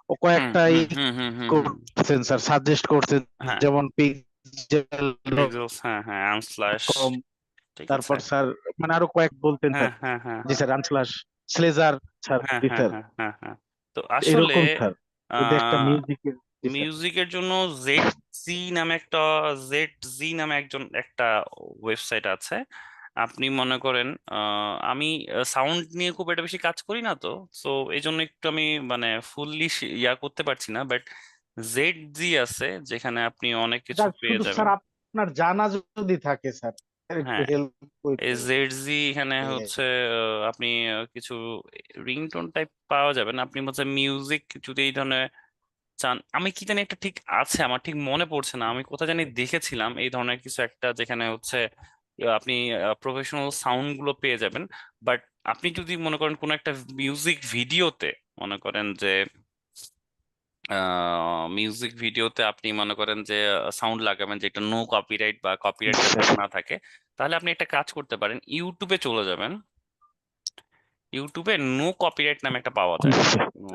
হুম কয়েকটা হুম হুম হুম হুম হুম। করছেন স্যার, সাজেস্ট করছেন, হ্যাঁ, যেমন পিক্সেল পিক্সেলস, হ্যাঁ হ্যাঁ, আনস্ল্যাশ, কম, ঠিক আছে। তারপর স্যার মানে আরো কয়েক বলতেন হ্যাঁ স্যার। হ্যাঁ হ্যাঁ জি স্যার, আনস্লাশ, স্লেজার স্যার, হ্যাঁ জি হ্যাঁ স্যার, হ্যাঁ হ্যাঁ হ্যাঁ। তো আসলে এরকম স্যার, যদি একটা মিউজিকের। জি স্যার। মিউজিকের জন্য জেড জি নামে একটা ওয়েবসাইট আছে। আপনি মনে করেন আমি সাউন্ড নিয়ে খুব একটা বেশি কাজ করি না, তো সো এই জন্য একটু আমি মানে ফুললি ইয়া করতে পারছি না, বাট জেড জি আছে যেখানে আপনি অনেক কিছু স্যার, পেয়ে শুধু যাবেন। স্যার আপনার জানা যদি থাকে স্যার, একটু হ্যাঁ, হেল্প এই করতে। জেড জি এখানে হচ্ছে আপনি কিছু রিংটোন টাইপ পাওয়া যাবেন। আপনি হচ্ছে মিউজিক যদি এই ধরনের চান, আমি কি জানি একটা ঠিক আছে, আমার ঠিক মনে পড়ছে না, আমি কোথায় জানি দেখেছিলাম এই ধরনের কিছু একটা, যেখানে হচ্ছে আপনি প্রফেশনাল সাউন্ড গুলো পেয়ে যাবেন। বাট আপনি যদি মনে করেন কোনো একটা মিউজিক ভিডিওতে, মনে করেন যে মিউজিক ভিডিওতে আপনি মনে করেন যে সাউন্ড লাগাবেন যেটা নো কপিরাইট বা কপিরাইট যাতে না থাকে, তাহলে আপনি একটা কাজ করতে পারেন, ইউটিউবে চলে যাবেন। ইউটিউবে নো কপিরাইট নামে একটা পাওয়া যায়। নো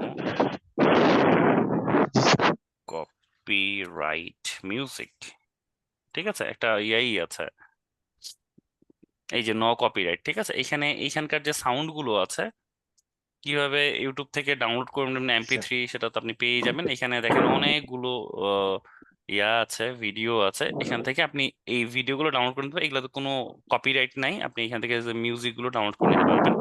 কপিরাইট মিউজিক, ঠিক আছে, একটা আছে, এই যে নো কপিরাইট, ঠিক আছে। এইখানকার যে সাউন্ড গুলো আছে, কিভাবে ইউটিউব থেকে ডাউনলোড করবেন MP3, সেটা তো আপনি পেয়ে যাবেন। এখানে দেখেন অনেকগুলো আহ, আছে, ভিডিও আছে, এখান থেকে আপনি এই ভিডিওগুলো ডাউনলোড করে নিতে পারবেন। এগুলো তো কোনো কপিরাইট নাই, আপনি এখান থেকে যে মিউজিক গুলো ডাউনলোড করে নিতে পারবেন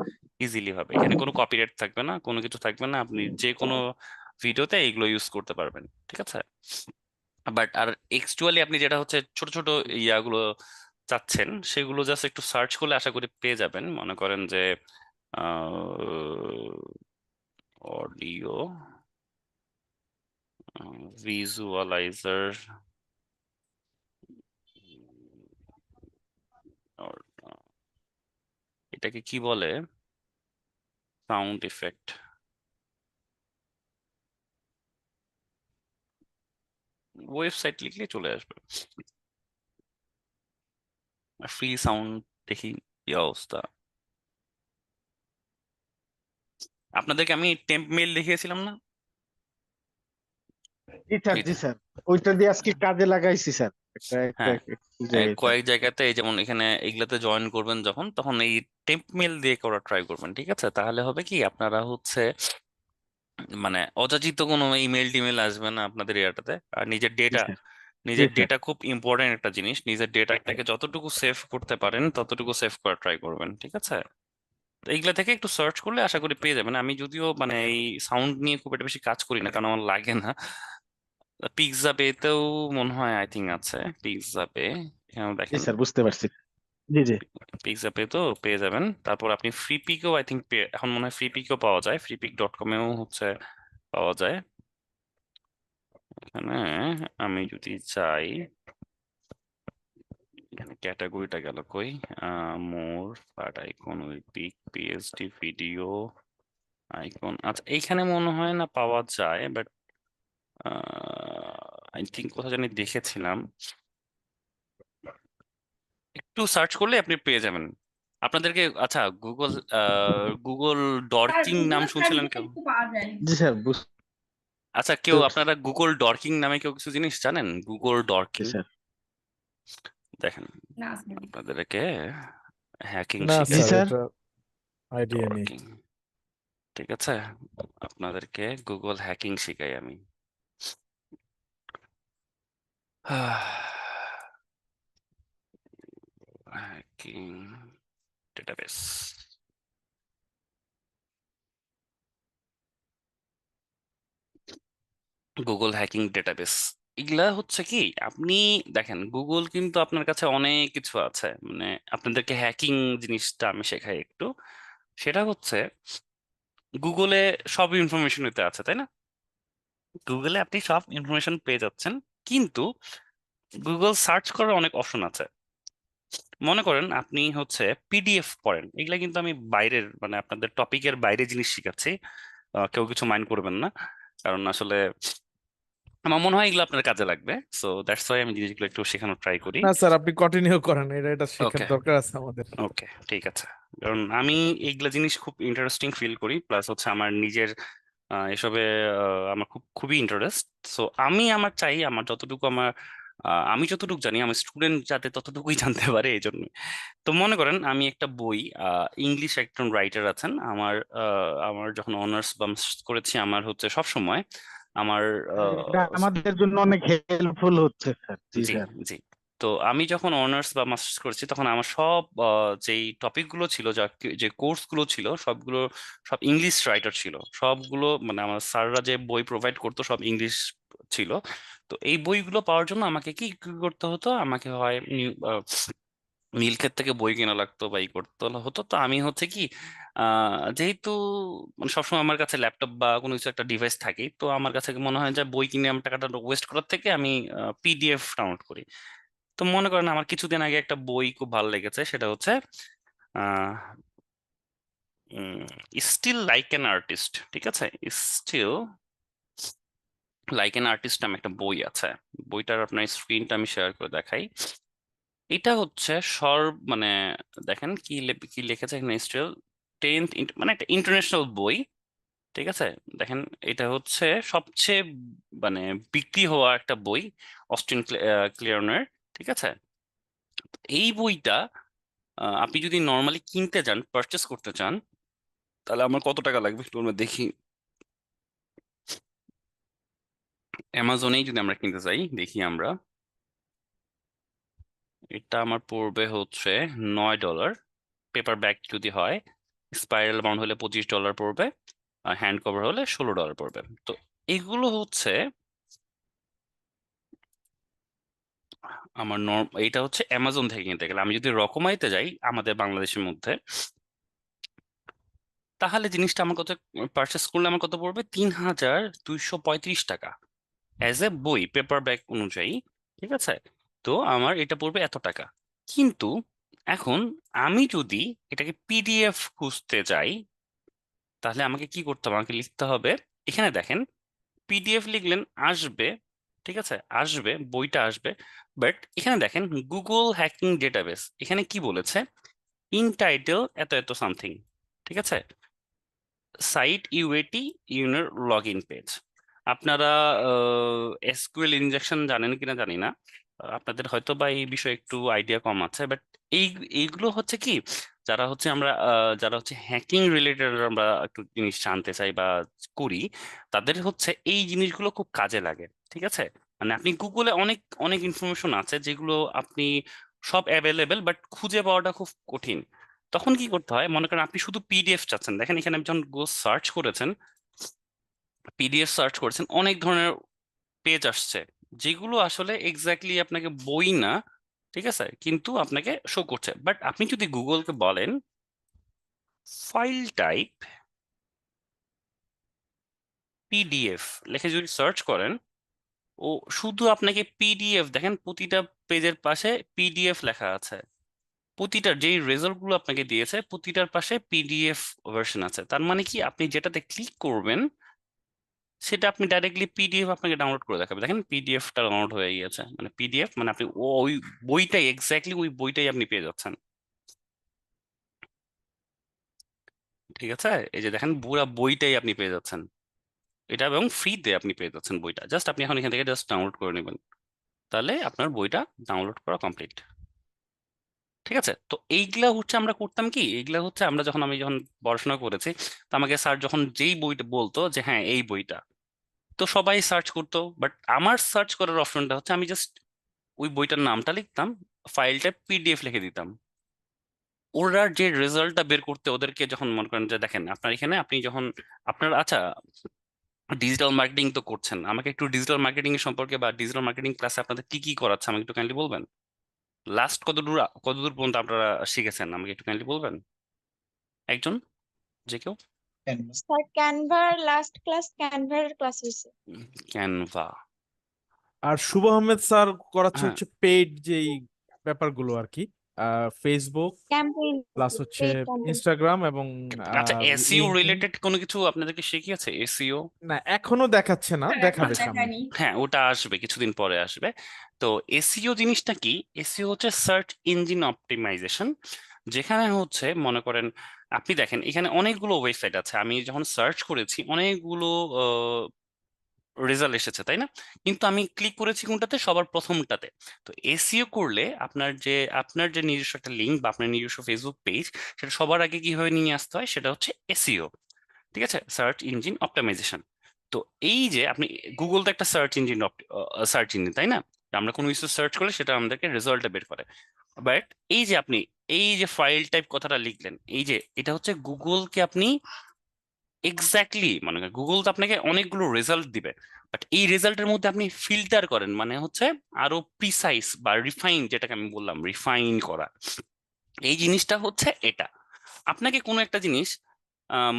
ইজিলি ভাবে। এখানে কোনো কপিরাইট থাকবে না, কোনো কিছু থাকবে না, আপনি যে কোনো ভিডিওতে এইগুলো ইউজ করতে পারবেন, ঠিক আছে। বাট আর এক্সচুয়ালি আপনি যেটা হচ্ছে ছোট ছোট ইয়াগুলো চাচ্ছেন, সেগুলো জাস্ট একটু সার্চ করলে আশা করি পেয়ে যাবেন। মনে করেন যে অডিও ভিজুয়ালাইজার, এটাকে কি বলে, সাউন্ড ইফেক্ট, ওয়েবসাইট লিখলে চলে আসবে। ফ্রি সাউন্ড, দেখি কি অবস্থা। আপনাদেরকে আমি টেম্প মেল দেখিয়েছিলাম না? জি স্যার, এই- জি স্যার, ওইটা দিয়ে আজকে কাজে লাগাইছি স্যার, একটা একটা হ্যাঁ, একটা জায়গায় স্যার। কয়েক জায়গাতে, এই যেমন এখানে এগুলাতে জয়েন করবেন যখন, তখন এই টেম্প মেল দিয়ে করা ট্রাই করবেন, ঠিক আছে। তাহলে হবে কি, আপনারা হচ্ছে মানে অযাচিত কোনো ইমেল টিমেল আসবে না আপনাদের ইয়াটাতে। আর নিজের জি ডেটা, স্যার, জি স্যার। খুব ইম্পর্টেন্ট একটা জিনিস, নিজের ডেটাটাকে যতটুকু সেভ করতে পারেন ততটুকু সেভ করা ট্রাই করবেন, ঠিক আছে। তো এইগুলা থেকে একটু সার্চ করলে আশা করি পেয়ে যাবেন। আমি যদিও মানে এই সাউন্ড নিয়ে খুব একটা বেশি কাজ করি না, কারণ আমার লাগে না। পিৎজা পেতেও মনে হয় আই থিঙ্ক আছে, পিৎজা পে, এখানে জি দেখেন, স্যার, বুঝতে পারছি। জি জি। পিৎজা পে তো পেয়ে যাবেন। তারপর আপনি ফ্রি পিকেও আই থিঙ্ক এখন মনে হয় ফ্রি পিকেও পাওয়া যায়, freepik.com-এও হচ্ছে পাওয়া যায়। এখানে আমি যদি চাই, এখানে ক্যাটাগরিটা গেল কই, more but icon will pick PSD video icon, আচ্ছা এইখানে মনে হয় না পাওয়া যায়, বাট আই থিঙ্ক কোথাও জানি দেখেছিলাম, একটু সার্চ করলে আপনি পেয়ে যাবেন। আপনাদেরকে আচ্ছা গুগল স্যার ডর্কিং নাম গুগলে সার্চ শুনছিলেন দিলে কেউ? কিন্তু পাওয়া যায়। জি স্যার আচ্ছা কেউ আপনারা গুগল ডর্কিং নামে কেউ কিছু জিনিস জানেন? গুগল ডর্কিং স্যার দেখেন, না স্যার। আপনাদেরকে হ্যাকিং না জি শিখাই। স্যার, স্যার এটা আইডিয়া নেই। ডর্কিং, ঠিক আছে, আপনাদেরকে গুগল হ্যাকিং শিখাই আমি। Hacking database, Google hacking database. এগুলা হচ্ছে কি, আপনি দেখেন গুগল কিন্তু আপনার কাছে অনেক কিছু আছে, মানে আপনাদেরকে হ্যাকিং জিনিসটা আমি শেখাই একটু। সেটা হচ্ছে গুগলে সব ইনফরমেশন নিতে আছে, তাই না? গুগলে আপনি সব ইনফরমেশন পেয়ে যাচ্ছেন, কিন্তু গুগল সার্চ করার অনেক অপশন আছে। মনে করেন আপনি হচ্ছে পিডিএফ পড়েন, এগুলা কিন্তু আমি বাইরের মানে আপনাদের টপিকের বাইরে জিনিস শিখাচ্ছি, কেউ কিছু মাইন্ড করবেন না, কারণ আসলে আমার মনে হয় এগুলো আপনার কাজে লাগবে। সো দ্যাটস ওয়াই আমি জিনিসগুলো একটু শেখানোর ট্রাই করি। না স্যার, আপনি কন্টিনিউ করেন, এটা শেখার ওকে দরকার আছে আমাদের। ওকে, ঠিক আছে, কারণ আমি এইগুলা জিনিস খুব ইন্টারেস্টিং ফিল করি, প্লাস হচ্ছে আমার নিজের এসবে আমার খুবই ইন্টারেস্ট। সো আমি আমার চাই আমার যতটুকু আমি যতটুকু জানি আমার স্টুডেন্ট যাতে ততটুকুই জানতে পারে, এই জন্য। তো মনে করেন আমি একটা বই, ইংলিশ একজন রাইটার আছেন, আমার যখন অনার্স বা মাস্টার্স করেছি, আমার হচ্ছে সব সময় আমার এটা আমাদের জন্য অনেক হেল্পফুল হচ্ছে স্যার। জি জি স্যার জি। তো আমি যখন অনার্স বা মাস্টার্স করেছি, তখন আমার সব যেই টপিক গুলো ছিল, যে কোর্স গুলো ছিল, সব ইংলিশ রাইটার ছিল, সবগুলো মানে আমার স্যাররা যে বই প্রোভাইড করতো সব ইংলিশ ছিল। তো এই বইগুলো পাওয়ার জন্য আমাকে কি কি করতে হতো, আমাকে হয় নীলক্ষেত থেকে বই কেনা লাগতো বা ই করতে হতো। তো আমি হচ্ছে কি যেহেতু মানে সবসময় আমার কাছে ল্যাপটপ বা কোনো কিছু একটা ডিভাইস থাকে, তো আমার কাছে মনে হয় যে বই কিনে আমার টাকাটা ওয়েস্ট করার থেকে আমি পিডিএফ ডাউনলোড করি। তো মনে করেন আমার কিছুদিন আগে একটা বই খুব ভালো লেগেছে, সেটা হচ্ছে স্টিল লাইক অ্যান আর্টিস্ট, ঠিক আছে, স্টিল লাইক অ্যান আর্টিস্ট নামে একটা বই আছে। বইটার আপনার স্ক্রিনটা আমি শেয়ার করে দেখাই। এটা হচ্ছে মানে দেখেন কি লিখেছে এখানে, স্টিল 10th মানে একটা ইন্টারন্যাশনাল বই, ঠিক আছে। দেখেন এটা হচ্ছে সবচেয়ে মানে বিক্রি হওয়া একটা বই, অস্টিন ক্লিয়ারনের, ঠিক আছে। এই বইটা আপনি যদি নর্মালি কিনতে যান, পারচেস করতে চান, তাহলে আমার কত টাকা লাগবে একটু আমরা দেখি। অ্যামাজনেই যদি আমরা কিনতে চাই, দেখি আমরা, এটা আমার পড়বে হচ্ছে $9। পেপার ব্যাগ যদি হয়, স্পাইরাল বাউন্ড হলে $25 পড়বে, আর হ্যান্ড কভার হলে $16 পড়বে। তো এগুলো হচ্ছে এটা হচ্ছে অ্যামাজন থেকে কিনতে গেলে। আমি যদি রকমাইতে যাই আমাদের বাংলাদেশের মধ্যে, তাহলে জিনিসটা আমার কত, পারচেস করলে আমার কত পড়বে, 3235 টাকা অ্যাজ এ বই, পেপার ব্যাগ অনুযায়ী, ঠিক আছে। তো আমার এটা পড়বে এত টাকা। কিন্তু এখন আমি যদি এটাকে পিডিএফ খুঁজতে যাই, তাহলে আমাকে কি করতে হবে, আমাকে লিখতে হবে, এখানে দেখেন পিডিএফ লিখলেন আসবে, ঠিক আছে, আসবে, বইটা আসবে। বাট এখানে দেখেন গুগল হ্যাকিং ডেটাবেস, এখানে কি বলেছে, ইন টাইটেল এত এত সামথিং, ঠিক আছে, সাইট ইউএটি ইউনের লগ ইন পেজ। আপনারা এসকিউএল ইনজেকশন জানেন কিনা জানি না, আপনাদের হয়তো বা এই বিষয়ে একটু আইডিয়া কম আছে, বাট এইগুলো হচ্ছে কি, যারা হচ্ছে হ্যাকিং রিলেটেড আমরা একটু জিনিস জানতে চাই বা করি, তাদের হচ্ছে এই জিনিসগুলো খুব কাজে লাগে, ঠিক আছে। মানে আপনি গুগলে অনেক অনেক ইনফরমেশন আছে যেগুলো আপনি সব অ্যাভেলেবেল, বাট খুঁজে পাওয়াটা খুব কঠিন। তখন কি করতে হয়, মনে করেন আপনি শুধু পিডিএফ চাচ্ছেন, দেখেন এখানে আপনি যখন সার্চ করেছেন, পিডিএফ সার্চ করেছেন, অনেক ধরনের পেজ আসছে, যেগুলো আসলে এক্স্যাক্টলি আপনাকে বই না, ঠিক আছে, কিন্তু আপনাকে শো করছে। বাট আপনি যদি গুগলকে বলেন ফাইল টাইপ পিডিএফ লিখে যদি সার্চ করেন, ও শুধু আপনাকে পিডিএফ, দেখেন প্রতিটা পেজের পাশে পিডিএফ লেখা আছে, প্রতিটার যেই রেজাল্ট গুলো আপনাকে দিয়েছে প্রতিটার পাশে পিডিএফ ভার্সন আছে। তার মানে কি, আপনি যেটাতে ক্লিক করবেন সেটা আপনি ডাইরেক্টলি পিডিএফ আপনাকে ডাউনলোড করে দেখাবে। দেখেন পিডিএফটা ডাউনলোড হয়ে গিয়েছে, মানে পিডিএফ মানে আপনি ওই বইটাই এক্স্যাক্টলি ওই বইটাই আপনি পেয়ে যাচ্ছেন। ঠিক আছে, এই যে দেখেন পুরো বইটাই আপনি পেয়ে যাচ্ছেন এটা, এবং ফ্রিতে আপনি পেয়ে যাচ্ছেন বইটা। জাস্ট আপনি এখন এখান থেকে জাস্ট ডাউনলোড করে নেবেন, তাহলে আপনার বইটা ডাউনলোড করা কমপ্লিট। ঠিক আছে, তো এইগুলা হচ্ছে আমরা করতাম কি, এইগুলা হচ্ছে আমরা যখন আমি যখন পড়াশোনা করেছি, তো আমাকে স্যার যখন যেই বইটা বলতো যে হ্যাঁ এই বইটা, তো সবাই সার্চ করতো, বাট আমার সার্চ করার অপশনটা হচ্ছে আমি জাস্ট ওই বইটার নামটা লিখতাম, ফাইলটা পিডিএফ লিখে দিতাম। ওরা যে রেজাল্টটা বের করতে ওদেরকে যখন মনে করেন যে দেখেন আপনার এখানে আপনি যখন আপনার আচ্ছা ডিজিটাল মার্কেটিং তো করছেন, আমাকে একটু ডিজিটাল মার্কেটিং এর সম্পর্কে বা ডিজিটাল মার্কেটিং ক্লাসে আপনাদের কি কি করাচ্ছে আমাকে একটু কাইন্ডলি বলবেন? লাস্ট কতদূর পর্যন্ত আপনারা শিখেছেন আমাকে একটু কাইন্ডলি বলবেন একজন, যে কেউ? স্যার ক্যানভার লাস্ট ক্লাস ক্যানভার ক্লাস হয়েছে। ক্যানভা। আর শুভ আহমেদ স্যার করাচ্ছে হ্যাঁ হচ্ছে পেইড যেই ব্যাপারগুলো আর কি, ফেসবুক ক্যাম্পেইন প্লাস হচ্ছে পেইড ক্যাম্পেইন। ইনস্টাগ্রাম এবং আচ্ছা, এসইও লিঙ্কডইন। রিলেটেড কোনো কিছু আপনাদেরকে শিখিয়েছে? এসইও? না এখনো দেখাচ্ছে না, এখন দেখাবে সামনে। দেখায়নি। হ্যাঁ, ওটা আসবে কিছুদিন পরে আসবে। তো এসইও জিনিসটা কি? এসইও হচ্ছে সার্চ ইঞ্জিন অপটিমাইজেশন, যেখানে হচ্ছে মনে করেন আপনি দেখেন এখানে অনেকগুলো ওয়েবসাইট আছে, আমি যখন সার্চ করেছি অনেকগুলো রেজাল্ট এসেছে, তাই না? কিন্তু আমি ক্লিক করেছি কোনটাতে, সবার প্রথমটাতে। তো এসইও করলে আপনার যে নিজস্ব একটা লিঙ্ক বা আপনার নিজস্ব ফেসবুক পেজ, সেটা সবার আগে কিভাবে নিয়ে আসতে হয় সেটা হচ্ছে এসইও। ঠিক আছে, সার্চ ইঞ্জিন অপটিমাইজেশন। তো এই যে আপনি গুগল তো একটা সার্চ ইঞ্জিন, তাই না? আমরা কোনো কিছু সার্চ করলে সেটা আমাদেরকে রেজাল্টটা বের করে। বাট এই যে আপনি এই যে ফাইল টাইপ কথাটা লিখলেন, এই যে এটা হচ্ছে গুগলকে আপনি এক্স্যাক্টলি মানে গুগল তো আপনাকে অনেকগুলো রেজাল্ট দিবে, বাট এই রেজাল্টের মধ্যে আপনি ফিল্টার করেন, মানে হচ্ছে আরো প্রিসাইজ বা রিফাইন, যেটাকে আমি বললাম রিফাইন করা, এই জিনিসটা হচ্ছে এটা। আপনাকে কোনো একটা জিনিস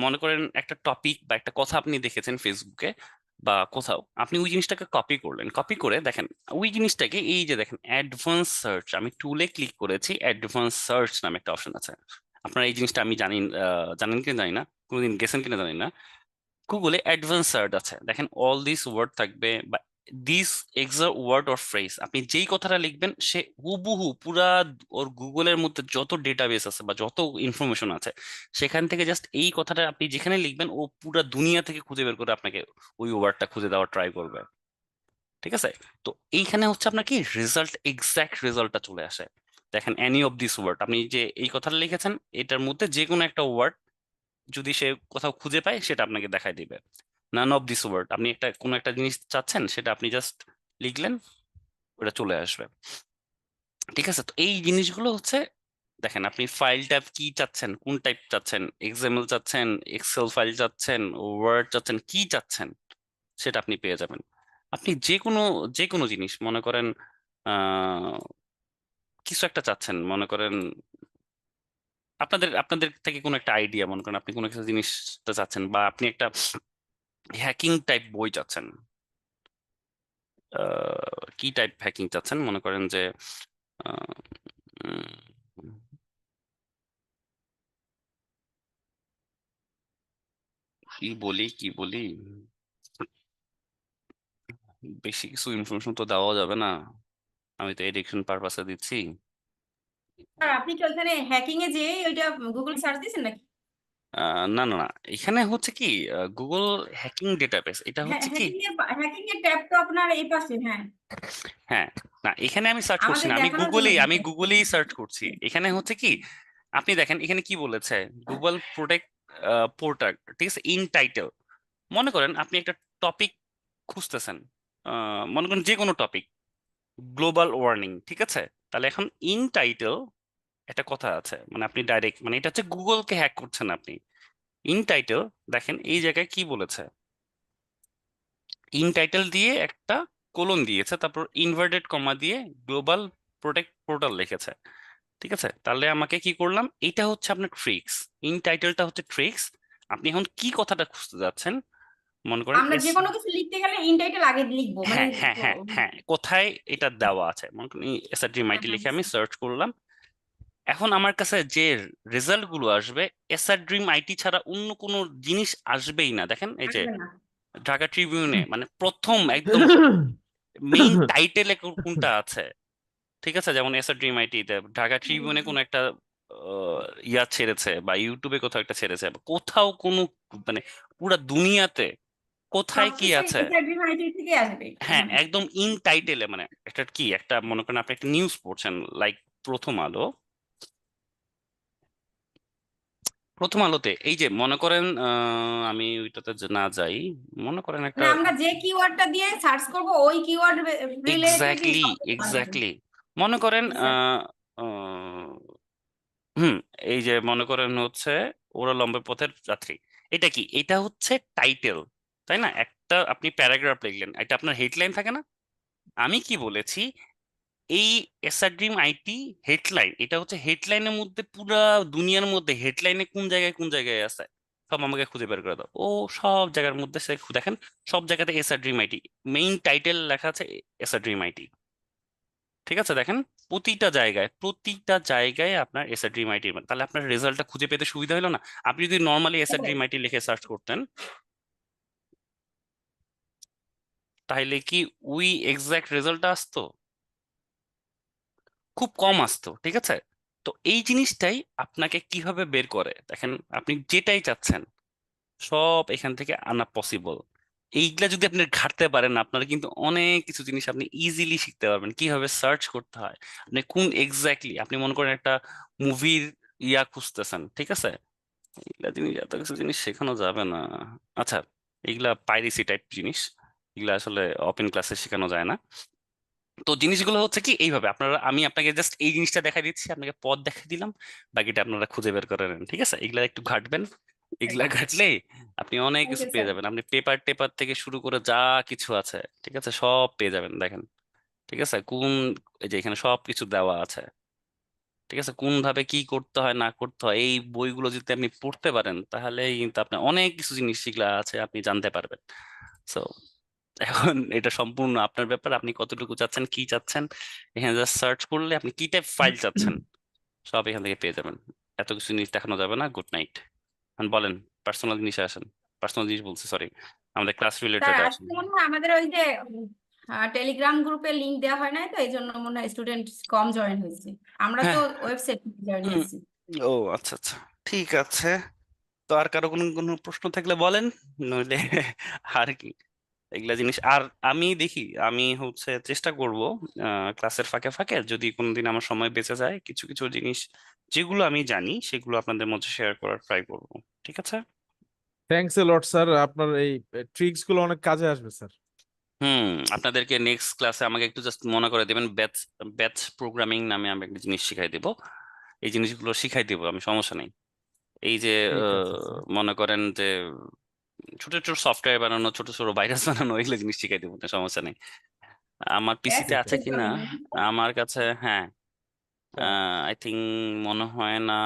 মনে করেন একটা টপিক বা একটা কথা আপনি দেখেছেন ফেসবুকে বা কোথাও, আপনি ওই জিনিসটাকে কপি করলেন, কপি করে দেখেন ওই জিনিসটাকে এই যে দেখেন অ্যাডভান্স সার্চ, আমি টুলে ক্লিক করেছি, অ্যাডভান্স সার্চ নামে একটা অপশন আছে। আপনারা এই জিনিসটা আমি জানেন কিনা জানি না, কোনোদিন গেছেন কিনা জানি না, গুগলে অ্যাডভান্স সার্চ আছে, দেখেন অল দিস ওয়ার্ড থাকবে বা this exact word or phrase, আপনি যেই কথাটা লিখবেন সে হুবহু পুরা ওর গুগলের মধ্যে যত ডেটাবেস আছে বা যত ইনফরমেশন আছে সেখান থেকে জাস্ট এই কথাটা আপনি যেখানে লিখবেন ও পুরা দুনিয়া থেকে খুঁজে বের করে আপনাকে ওই ওয়ার্ডটা খুঁজে দেওয়ার ট্রাই করবে। ঠিক আছে, তো এইখানে হচ্ছে আপনার কি রেজাল্ট, এক্সাক্ট রেজাল্টটা চলে আসে। দেখেন এনি অফ দিস ওয়ার্ড, আপনি যে এই কথাটা লিখেছেন এটার মধ্যে যে কোনো একটা ওয়ার্ড যদি সে কোথাও খুঁজে পায় সেটা আপনাকে দেখায় দিবে। নান অফ দিস ওয়ার্ড, আপনি কোনো একটা জিনিস চাচ্ছেন সেটা আপনি জাস্ট লিখলেন, ওটা চলে আসবে। ঠিক আছে, তো এই জিনিসগুলো হচ্ছে দেখেন আপনি ফাইল টাইপ কি চাচ্ছেন, কোন টাইপ চাচ্ছেন, এক্সএমএল চাচ্ছেন, এক্সেল ফাইল চাচ্ছেন, ওয়ার্ড চাচ্ছেন, কি চাচ্ছেন সেটা আপনি পেয়ে যাবেন। আপনি যে কোনো জিনিস মনে করেন আহ কিছু একটা চাচ্ছেন, মনে করেন আপনাদের থেকে কোনো একটা আইডিয়া, মনে করেন আপনি কোনো কিছু জিনিসটা চাচ্ছেন, বা আপনি একটা হ্যাকিং টাইপ বই চাচ্ছেন, কি টাইপ হ্যাকিং চাচ্ছেন, মনে করেন যে আহ, উম, কি বলি বেশি কিছু ইনফরমেশন তো দেওয়া যাবে না, আমি তো এডিকশন পারপাসে দিচ্ছি। আর আপনি কি ওখানে হ্যাকিং এ যে ওইটা গুগল সার্চ দিয়েছেন নাকি? না না না, এখানে হচ্ছে কি গুগল হ্যাকিং ডেটাবেস, এটা হচ্ছে কি হ্যাকিং এর ট্যাব তো আপনার এই পাশে। হ্যাঁ, হ্যাঁ, না এখানে আমি সার্চ করছি আমাদের না, আমি দেখানোর জন্য দিছে। গুগলেই সার্চ করছি। এখানে হচ্ছে কি আপনি দেখেন এখানে কি বলেছে, গুগল প্রোটেক্ট পোর্টাল, ঠিক আছে, ইন টাইটেল। মনে করেন আপনি একটা টপিক খুঁজতেছেন, মনে করেন যে কোনো টপিক, গ্লোবাল ওয়ার্নিং, ঠিক আছে, তাহলে এখন ইন টাইটেল একটা কথা আছে, মানে আপনি ডাইরেক্ট মানে এটা হচ্ছে গুগলকে হ্যাক করছেন আপনি। ইন টাইটেল দেখেন এই জায়গায় কি বলেছে, ইন টাইটেল দিয়ে একটা কোলন দিয়েছে, তারপর ইনভার্টেড কমা দিয়ে গ্লোবাল প্রোটেক্ট পোর্টাল লিখেছে। ঠিক আছে, তাহলে আমাকে কি করলাম, এটা হচ্ছে আপনার ট্রিক্স, ইন টাইটেলটা হচ্ছে ট্রিক্স। আপনি এখন কি কথাটা খুঁজতে যাচ্ছেন, মনে করেন আমরা যে কোনো কিছু লিখতে গেলে ইনটাইটেল আগে লিখবো, মানে হ্যাঁ হ্যাঁ হ্যাঁ হ্যাঁ, কোথায় এটা দেওয়া আছে, মনে করেন এসআরড্রিম আইটি লিখে আমি সার্চ করলাম, এখন আমার কাছে যে রেজাল্ট গুলো আসবে এসআরড্রিম আইটি ছাড়া অন্য কোনো জিনিস আসবেই না। দেখেন এই যে আসবে না। ঢাকা ট্রিবিউনে মানে প্রথম একদম মেইন টাইটেলে কোনটা আছে, ঠিক আছে? যেমন এসআর ড্রিম আইটিতে ঢাকা ট্রিবিউনে কোনো একটা ইয়া ছেড়েছে বা ইউটিউবে কোথাও একটা ছেড়েছে, বা কোথাও কোনো মানে পুরা দুনিয়াতে কোথায় কি সবকিছু আছে, আইডি থেকে আসবে হ্যাঁ মানে একদম ইন টাইটেলে, মানে একটা কি একটা মনে করেন আপনি একটা নিউজ পড়ছেন লাইক প্রথম আলো, প্রথম আলোতে এই যে মনে করেন আমি ওইটাতে না যাই, মনে করেন একটা মানে আমরা যে কিওয়ার্ডটা দিয়ে সার্চ করব ওই কিওয়ার্ড রিলেটেডই এক্স্যাক্টলি সব আসবে। এক্স্যাক্টলি মনে করেন হুম, এই যে মনে করেন হচ্ছে ওরা লম্বা পথের যাত্রী, এটা কি, এটা হচ্ছে টাইটেল, তাই না? একটা আপনি প্যারাগ্রাফ লিখলেন, এটা আপনার হেডলাইন থাকে না? আমি কি বলেছি, এই এসআর ড্রিম আইটি হেডলাইন, এটা হচ্ছে হেডলাইনের মধ্যে পুরা দুনিয়ার মধ্যে হেডলাইনে কোন জায়গায় আছে সব আমাকে খুঁজে বের করে দাও। ও সব জায়গার মধ্যে সে দেখেন সব জায়গাতে SR dream IT main title লেখা আছে, এসআর ড্রিম আইটি, ঠিক আছে? দেখেন প্রতিটা জায়গায় আপনার এসআর ড্রিম আইটি, তাহলে আপনার রেজাল্টটা খুঁজে পেতে সুবিধা হলো না? আপনি যদি নর্মালি এসআর ড্রিম আইটি লিখে সার্চ করতেন তাহলে কি ওই এক্সাক্ট রেজাল্টটা আসতো? খুব কম আসতো, ঠিক আছে? তো এই জিনিসটাই আপনাকে কিভাবে বের করে দেখেন, আপনি যেটাই চাচ্ছেন সব এখান থেকে আনা পসিবল। এইগুলা যদি আপনি ঘাটতে পারেন আপনারা কিন্তু অনেক কিছু জিনিস আপনি ইজিলি শিখতে পারবেন, কিভাবে সার্চ করতে হয়, আপনি কোন এক্স্যাক্টলি, আপনি মনে করেন একটা মুভির ইয়া খুঁজতেছেন, ঠিক আছে? এগুলা জিনিস এত কিছু জিনিস শেখানো যাবে না। আচ্ছা, এগুলা পাইরেসি টাইপ জিনিস, এগুলা আসলে ওপেন ক্লাসে শেখানো যায় না। তো জিনিসগুলো হচ্ছে কি এইভাবে আপনারা, আমি আপনাকে জাস্ট এই জিনিসটা দেখাই দিচ্ছি, আপনাকে পথ দেখাই দিলাম, বাকিটা আপনারা খুঁজে বের করে নেন, ঠিক আছে? এগুলা একটু ঘাটবেন, এগুলা ঘাটলে আপনি অনেক কিছু ওকে পেয়ে স্যার। যাবেন, আপনি পেপার টেপার থেকে শুরু করে যা কিছু আছে, ঠিক আছে, সব পেয়ে যাবেন। দেখেন, ঠিক আছে, এই যে এখানে সব কিছু দেওয়া আছে, ঠিক আছে, কোন ভাবে কি করতে হয় না করতে হয়, এই বইগুলো যদি আপনি পড়তে পারেন তাহলে কিন্তু আপনি অনেক কিছু জিনিস যেগুলা আছে আপনি জানতে পারবেন। সো এখন এটা সম্পূর্ণ আপনার ব্যাপার, আপনি কতটুকু চাচ্ছেন, কি চাচ্ছেন, এখানে জাস্ট সার্চ করলে আপনি কি টাইপ ফাইল চাচ্ছেন সব এখান থেকে পেয়ে যাবেন। এত কিছু জিনিস দেখানো যাবে না। Good night. বলেন, পার্সোনাল জিনিসে আসেন, পার্সোনাল জিনিস বলছি, সরি, আমাদের ক্লাস স্যার রিলেটেড আসেন। আজকে মনে হয় আমাদের ওই যে টেলিগ্রাম গ্রুপে লিংক দেওয়া হয় নাই তো এই জন্য মনে হয় স্টুডেন্ট কম জয়েন হয়েছে। আমরা তো হ্যাঁ, ওয়েবসাইট থেকে জয়েন উম, হয়েছি। ও আচ্ছা আচ্ছা, ঠিক আছে। তো আর কারো কোনো কোনো প্রশ্ন থাকলে বলেন, নইলে আর কি এগুলা জিনিস। আর আমি দেখি, আমি হচ্ছে চেষ্টা করব ক্লাসের ফাঁকে ফাঁকে যদি কোনোদিন আমার সময় বেঁচে যায় কিছু কিছু জিনিস যেগুলো আমি জানি সেগুলো আপনাদের মধ্যে শেয়ার করার ট্রাই করব, ঠিক আছে? থ্যাংকস এ লট স্যার, আপনার এই ট্রিক্স গুলো অনেক কাজে আসবে স্যার। হুম, আপনাদেরকে নেক্সট ক্লাসে আমাকে একটু জাস্ট মনে করে দেবেন, ব্যাচ ব্যাচ প্রোগ্রামিং নামে আমি একটা জিনিস শিখাই দেবো, এই জিনিসগুলো শিখাই দেবো আমি, সমস্যা নেই। এই যে ঠিক আছে স্যার। মনে করেন যে ছোট ছোট সফটওয়্যার বানানো, ছোট ছোট ভাইরাস বানানো, এগুলো জিনিস শিখাই দেবো, সমস্যা নেই। আমার পিসিতে ব্যাচ আছে কিনা প্রোগ্রামিং আমার কাছে, হ্যাঁ, আই থিঙ্ক মনে হয় না,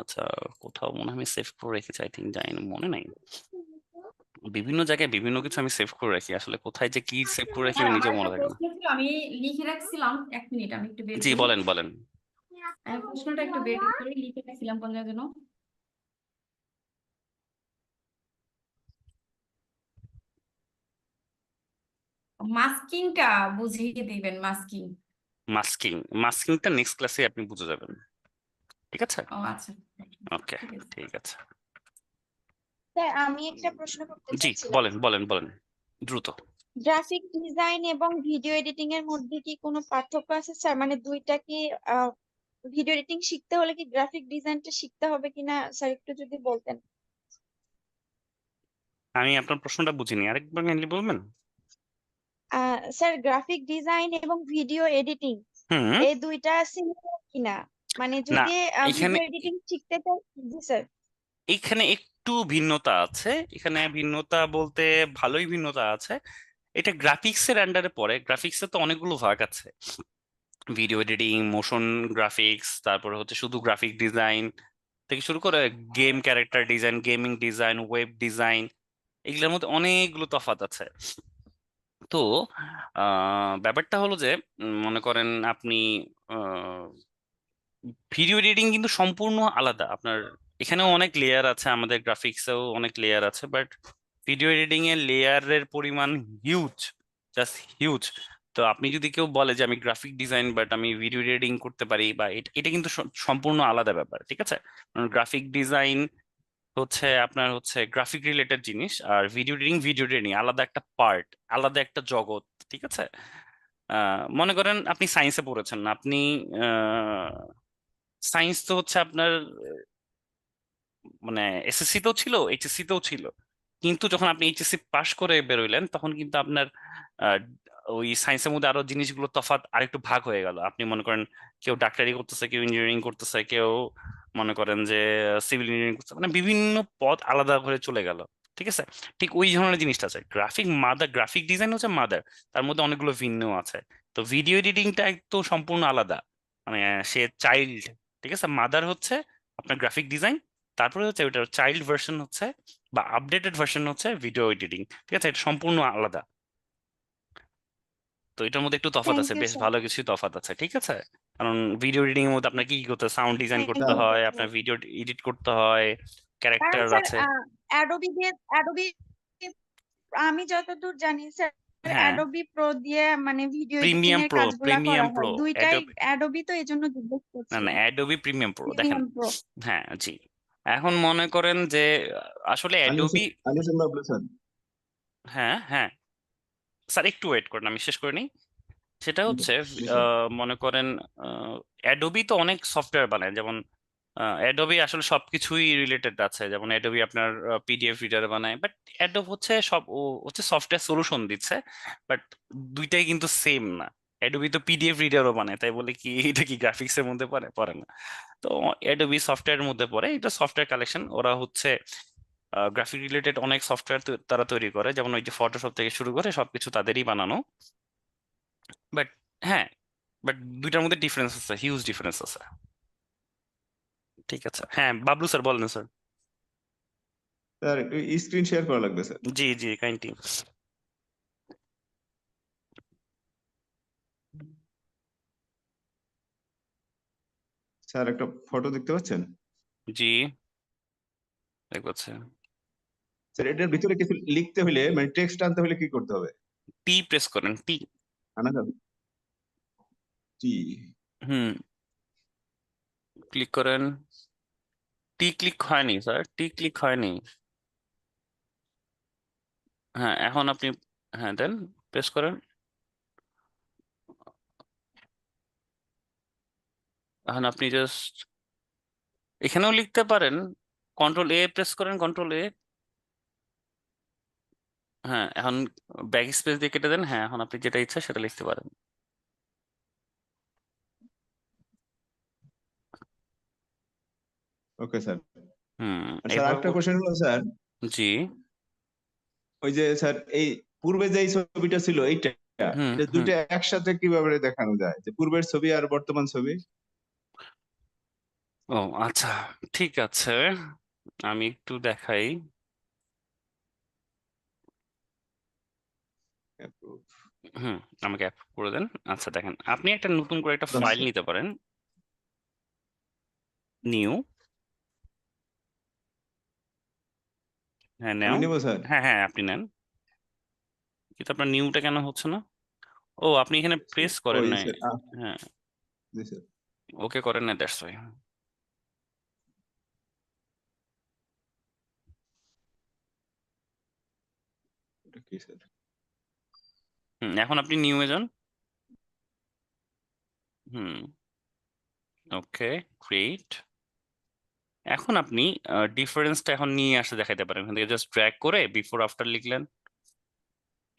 আচ্ছা কোথাও মনে হয় আমি সেভ করে রেখেছি, আই থিঙ্ক, জানি না, মনে নাই। বিভিন্ন জায়গায় বিভিন্ন কিছু আমি সেভ করে রাখি, আসলে কোথায় যে কি সেভ করে রাখি স্যার আমি আমার নিজেও একটা মনে থাকে না। প্রশ্ন ছিল আমি লিখে রাখছিলাম, এক মিনিট আমি একটু বের জি করি। বলেন বলেন। আমি প্রশ্নটা একটু বের করি, লিখে রাখছিলাম কোন যেন। মাস্কিংটা বুঝিয়ে দিবেন, মাস্কিং। মাস্কিং, মাস্কিংটা নেক্সট ক্লাসে আপনি বুঝে যাবেন, ঠিক আছে? ও আচ্ছা, ওকে, ঠিক আছে। ঠিক আছে। স্যার আমি একটা প্রশ্ন করতে জি চাচ্ছিলাম, বলেন বলেন বলেন, দ্রুত। গ্রাফিক ডিজাইন এবং ভিডিও এডিটিং এর মধ্যে কি কোনো পার্থক্য আছে স্যার? মানে দুইটা কি ভিডিও এডিটিং শিখতে হলে কি গ্রাফিক ডিজাইনটা শিখতে হবে কিনা স্যার একটু যদি বলতেন। আমি আপনার প্রশ্নটা বুঝিনি, আরেকবার কাইন্ডলি বলবেন? স্যার গ্রাফিক ডিজাইন এবং ভিডিও এডিটিং হুম, এই দুইটা সিমিলার কিনা, মানে না, যদি এখানে ভিডিও এডিটিং শিখতে চাই। জি স্যার। এখানে একটু ভিন্নতা আছে, এখানে ভিন্নতা বলতে ভালোই ভিন্নতা আছে। এটা গ্রাফিক্স এর আন্ডারে পড়ে, গ্রাফিক্স এর তো অনেকগুলো ভাগ আছে, ভিডিও এডিটিং, মোশন গ্রাফিক্স, তারপর হচ্ছে শুধু গ্রাফিক ডিজাইন থেকে শুরু করে game character design, gaming design, web design, এগুলোর মধ্যে অনেকগুলো তফাৎ আছে। তো ব্যাপারটা হলো যে মনে করেন আপনি ভিডিও এডিটিং কিন্তু সম্পূর্ণ আলাদা আপনার, এখানেও অনেক লেয়ার আছে, আমাদের গ্রাফিক্সেও অনেক লেয়ার আছে, বাট ভিডিও এডিটিং এর লেয়ারের পরিমাণ হিউজ, জাস্ট হিউজ। তো আপনি যদি কেউ বলে যে আমি গ্রাফিক ডিজাইন বাট আমি ভিডিও এডিটিং করতে পারি, বা এটা কিন্তু সম্পূর্ণ আলাদা ব্যাপার, ঠিক আছে? গ্রাফিক ডিজাইন হচ্ছে আপনার হচ্ছে গ্রাফিক রিলেটেড জিনিস, আর ভিডিও এডিটিং আলাদা একটা পার্ট, আলাদা একটা জগৎ, ঠিক আছে? মনে করেন আপনি সায়েন্সে পড়েছেন না, আপনি সায়েন্স তো হচ্ছে আপনার মানে এসএসসি তেও ছিল, এইচএসসি তেও ছিল, কিন্তু যখন আপনি এইচএসসি পাশ করে বেরোইলেন তখন কিন্তু আপনার আহ, ওই সায়েন্সের মধ্যে আরো জিনিসগুলো তফাৎ আরেকটু ভাগ হয়ে গেল। আপনি মনে করেন কেউ ডাক্তারি করতেছে, কেউ ইঞ্জিনিয়ারিং করতেছে, কেউ মনে করেন যে সিভিল ইঞ্জিনিয়ারিং করতেছে, মানে বিভিন্ন পথ আলাদা করে চলে গেল, ঠিক আছে? ঠিক ওই ধরনের জিনিসটা আছে। গ্রাফিক ডিজাইন হচ্ছে মাদার, তার মধ্যে অনেকগুলো ভিন্ন আছে। তো ভিডিও এডিটিংটা একটু সম্পূর্ণ আলাদা, মানে সে চাইল্ড, ঠিক আছে? মাদার হচ্ছে আপনার গ্রাফিক ডিজাইন, তারপরে হচ্ছে ওইটার চাইল্ড ভার্সন হচ্ছে বা আপডেটেড ভার্সন হচ্ছে ভিডিও এডিটিং, ঠিক আছে? এটা সম্পূর্ণ আলাদা। তো এটার মধ্যে একটু তফাৎ থ্যাংক আছে, ইউ বেশ স্যার। ভালো কিছু তফাৎ আছে, ঠিক আছে? কারণ ভিডিও এডিটিং এর মধ্যে আপনার কি কি করতে হয়, সাউন্ড ডিজাইন থ্যাংক করতে ইউ। হয়, আপনার ভিডিও এডিট করতে হয়, কারণ ক্যারেক্টার স্যার আছে। অ্যাডোবি আমি যতদূর জানি স্যার হ্যাঁ, অ্যাডোবি প্রো দিয়ে মানে ভিডিও এডিটিং এর কাজগুলা করা হয়, দুইটাই দুইটাই তো এই জন্য জিজ্ঞেস না করছি। না, অ্যাডোবি প্রিমিয়াম প্রো দেখেন। Premium pro. হ্যাঁ জি, এখন মনে করেন যে আসলে অ্যাডোবি, হ্যাঁ হ্যাঁ স্যার একটু ওয়েট করেন, আমি শেষ করে নিই। সেটা হচ্ছে মনে করেন অ্যাডোবি তো অনেক সফটওয়্যার বানায়, যেমন অ্যাডোবি আসলে সবকিছুই রিলেটেড আছে, যেমন অ্যাডোবি আপনার পিডিএফ রিডার বানায়, বাট অ্যাডোব হচ্ছে সব ও হচ্ছে সফটওয়্যার সলিউশন দিচ্ছে, বাট দুইটাই কিন্তু সেম না। অ্যাডোবি তো পিডিএফ রিডারও বানায়, তাই বলে কি এটা কি গ্রাফিক্স এর মধ্যে পড়ে? পড়ে না। তো অ্যাডোবি সফটওয়্যারের মধ্যে পড়ে, এটা সফটওয়্যার কালেকশন। ওরা হচ্ছে গ্রাফিক রিলেটেড অনেক সফটওয়্যার তারা তৈরি করে, যেমন ওই যে ফটোশপ থেকে শুরু করে সবকিছু তাদেরই বানানো। বাট হ্যাঁ, বাট দুইটার মধ্যে ডিফারেন্স আছে, হিউজ ডিফারেন্স আছে, ঠিক আছে? হ্যাঁ বাবলু স্যার বলেন স্যার। স্যার একটু স্ক্রিন শেয়ার করা লাগবে স্যার। জি জি কাইন্ডলি। স্যার একটা ফটো দেখতে পাচ্ছেন? জি দেখতে পাচ্ছি। স্যার এটার ভিতরে কিছু লিখতে হলে মানে টেক্সট আনতে হলে কি করতে হবে? টি প্রেস করেন, টি। আনা যাবে? জি। হুম, ক্লিক করেন। টি ক্লিক হয়নি স্যার, টি ক্লিক হয়নি। হ্যাঁ এখন আপনি, হ্যাঁ দেন প্রেস করেন। এখন আপনি জাস্ট এখানেও লিখতে পারেন, কন্ট্রোল এ প্রেস করেন, কন্ট্রোল এ। হ্যাঁ এখন ব্যাক স্পেস দিয়ে কেটে দেন। হ্যাঁ এখন আপনি যেটা ইচ্ছা সেটা লিখতে পারেন। Okay sir. হুম আর স্যার এরপর আরেকটা কোশ্চেন হলো স্যার, জি। ওই যে স্যার এই পূর্বে যে ছবিটা ছিল এইটা, হুম এটা হুম দুইটা একসাথে কিভাবে দেখানো যায়, যে পূর্বের ছবি আর বর্তমান ছবি? ও আচ্ছা, ঠিক আছে, আমি একটু দেখাই। হুম, আমাকে অ্যাপ্রুভ করে দেন। আচ্ছা দেখেন, আপনি একটা নতুন করে একটা ফাইল নিতে পারেন, নিউ। হ্যাঁ আমি নাও। নেবো স্যার? হ্যাঁ হ্যাঁ আপনি নেন, কিন্তু আপনার নিউটা কেন হচ্ছে না? ও আপনি এখানে প্রেস করেন ওই নাই। স্যার হ্যাঁ জি স্যার। ওকে করেন না, দ্যাটস ওয়াই। এটা কি স্যার? হুম, এখন আপনি নিউ এ যান। হুম, ওকে গ্রেট। এখন আপনি ডিফারেন্সটা এখন নিয়ে আসতে দেখাইতে পারেন, এখান থেকে জাস্ট ড্র্যাগ করে বিফোর আফটার লিখলেন।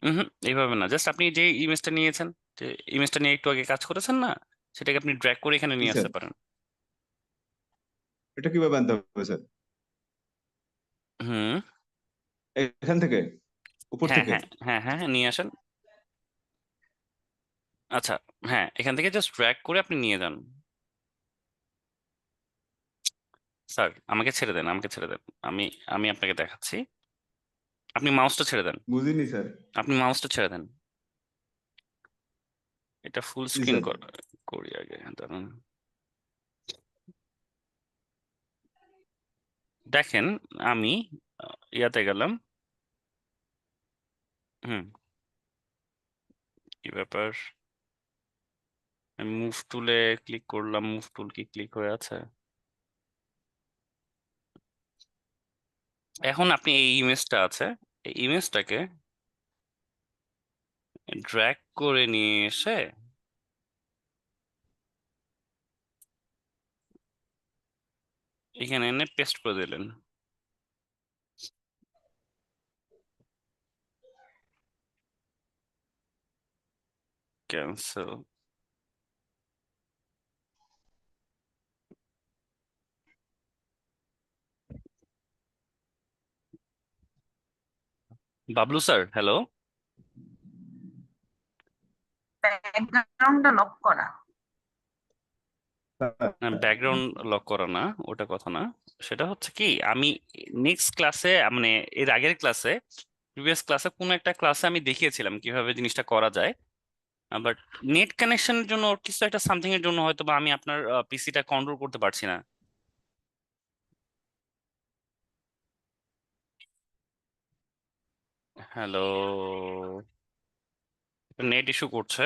হুম, এইভাবে না, জাস্ট আপনি যে ইমেজটা নিয়েছেন, যে ইমেজটা নিয়ে একটু আগে কাজ করেছেন না, সেটাকে আপনি ড্র্যাগ করে এখানে জি নিয়ে স্যার। আসতে পারেন। এটা কিভাবে আনতে হবে স্যার? হুম, এখান থেকে, উপর হ্যাঁ থেকে? হ্যাঁ হ্যাঁ হ্যাঁ হ্যাঁ, নিয়ে আসেন। আচ্ছা, হ্যাঁ এখান থেকে জাস্ট ড্র্যাগ করে আপনি নিয়ে যান। স্যার আমাকে ছেড়ে দেন, আমাকে ছেড়ে দেন, আমি আমি আপনাকে দেখাচ্ছি। আপনি মাউসটা ছেড়ে দেন, বুঝিনি স্যার। আপনি মাউসটা ছেড়ে দেন। এটা ফুল জি স্ক্রিন স্যার। করি আগে, দাঁড়ান। দেখেন আমি ইয়াতে গেলাম, হুম, কি ব্যাপার? আমি মুভ টুলে ক্লিক করলাম, মুভ টুল কি ক্লিক হয়ে আছে? এখন আপনি এই ইমেজটা আছে, এই ইমেজটাকে ড্র্যাগ করে নিয়ে এসে এখানে এনে পেস্ট করে দিলেন। ক্যান্সেল। Bablu sir, hello. ব্যাকগ্রাউন্ডটা লক করা। ব্যাকগ্রাউন্ড লক করা না, ওটা কথা না। সেটা হচ্ছে কি, আমি নেক্সট ক্লাসে, মানে এর আগের ক্লাসে, প্রিভিয়াস ক্লাসে কোনো একটা ক্লাসে আমি দেখিয়েছিলাম কিভাবে জিনিসটা করা যায়। বাট নেট কানেকশনের জন্য ওর কিছু একটা সামথিং এর জন্য হয়তো বা আমি আপনার পিসিটা কন্ট্রোল করতে পারছি না। হ্যালো, নেট ইস্যু করছে।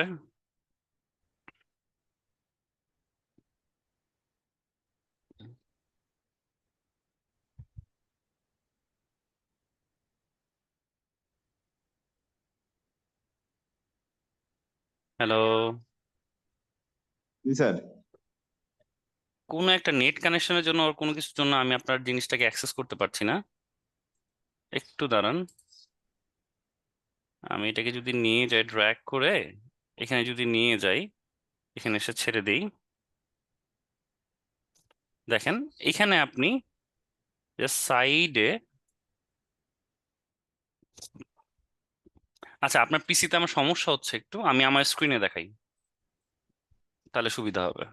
হ্যালো, জি স্যার। কোনো একটা নেট কানেকশনের জন্য ওর কোনো কিছুর জন্য আমি আপনার জিনিসটাকে অ্যাক্সেস করতে পারছি না। একটু দাঁড়ান, আমি এটাকে যদি নিয়ে যাই ড্র্যাগ করে, এখানে যদি নিয়ে যাই, এখানে এসে ছেড়ে দিই, দেখেন এখানে আপনি সাইডে, আচ্ছা আপনার পিসিতে আমার সমস্যা হচ্ছে একটু, আমি আমার স্ক্রিনে দেখাই তাহলে সুবিধা হবে।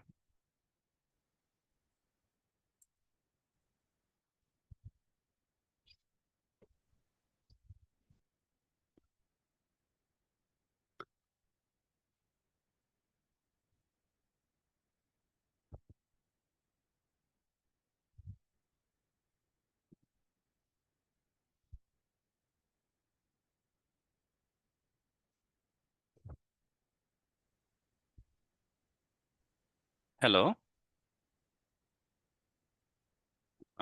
হ্যালো,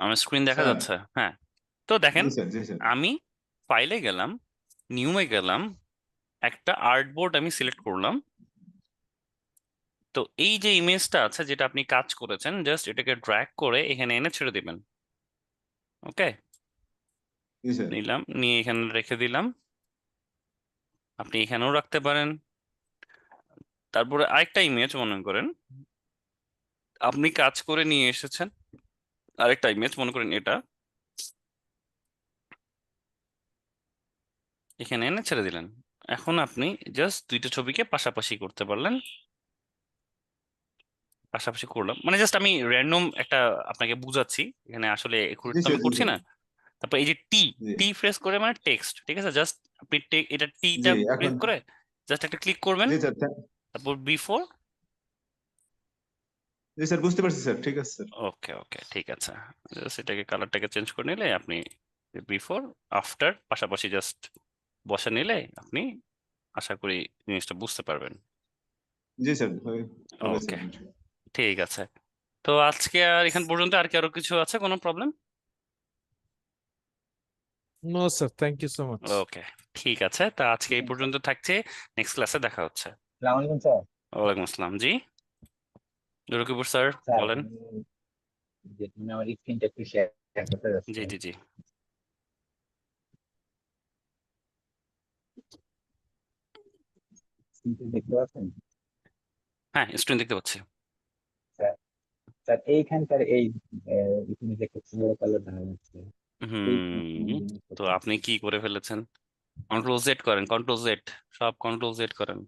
আমার স্ক্রিন দেখা স্যার। যাচ্ছে? হ্যাঁ, তো দেখেন জি স্যার, জি স্যার। আমি ফাইলে গেলাম, নিউয়ে গেলাম, একটা আর্টবোর্ড আমি সিলেক্ট করলাম। তো এই যে ইমেজটা আছে যেটা আপনি কাজ করেছেন, জাস্ট এটাকে ড্র্যাগ করে এখানে এনে ছেড়ে দিবেন। ওকে, জি স্যার। নিলাম, নিয়ে এখানে রেখে দিলাম। আপনি এখানেও রাখতে পারেন। তারপরে আরেকটা ইমেজ মনে করেন আপনি কাজ করে নিয়ে এসেছেন, আরেকটা ইমেজ মনে করেন এটা, এখানে এনে ছেড়ে দিলেন। এখন আপনি জাস্ট দুইটা ছবিকে পাশাপাশি করতে পারলেন। পাশাপাশি করলাম মানে জাস্ট আমি র্যান্ডম একটা আপনাকে বুঝাচ্ছি, এখানে আসলে একুরেট জি তো স্যার, আমি জি করছি স্যার। না। তারপর এই যে টি, জি টি প্রেস করে মানে টেক্সট, ঠিক আছে, জাস্ট আপনি এটা টিটা জি এখন ক্লিক করে জাস্ট একটা ক্লিক করবেন, জি স্যার, তারপর বিফোর। জি স্যার, বুঝতে পারছি স্যার, ঠিক আছে স্যার। ওকে ওকে, ঠিক আছে। জাস্ট এটাকে কালারটাকে চেঞ্জ করে নিলে আপনি বিফোর আফটার পাশাপাশি জাস্ট বসে নিলে আপনি আশা করি জিনিসটা বুঝতে পারবেন। জি স্যার, হবে ওকে, স্যার। ঠিক আছে। তো আজকে আর এখান পর্যন্ত, আর কি আরো কিছু আছে, কোনো problem? No sir, thank you so much. Okay, ঠিক আছে, তা আজকে এই পর্যন্ত থাকছে, নেক্সট ক্লাসে দেখা হচ্ছে। আসসালামু আলাইকুম স্যার। ওয়ালাইকুম আসসালাম। জি রকিবুর স্যার স্যার বলেন। তুমি আমার স্ক্রিনটা একটু শেয়ার করতে জি যাচ্ছি। জি জি, স্ক্রিনটা দেখতে পাচ্ছেন? হ্যাঁ স্ক্রিন দেখতে পাচ্ছি। স্যার স্যার এইখানকার এই এখানে যে একটা কালো কালো দেখা যাচ্ছে এই হুম, তো আপনি কি করে ফেলেছেন? কন্ট্রোল জেড করেন, কন্ট্রোল জেড, সব কন্ট্রোল জেড করেন।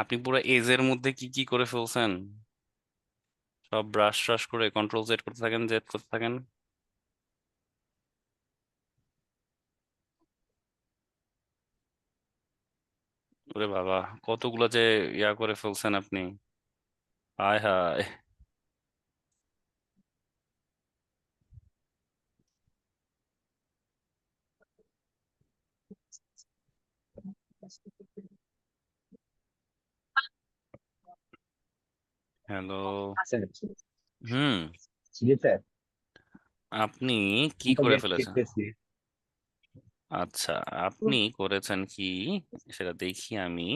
আপনি পুরো এজের মধ্যে কি কি করে ফেলছেন, সব ব্রাশ ট্রাশ করে কন্ট্রোল জেড করতে থাকেন, জেড করতে থাকেন। ওরে বাবা, কতগুলো যে ইয়া করে ফেলছেন আপনি, হায় হায়। হ্যালো। আছেন হুম, জি স্যার আপনি কি আমি তো করে গেট ফেলেছেন? শিখতেছি আচ্ছা, আপনি করেছেন কি সেটা দেখি আমি।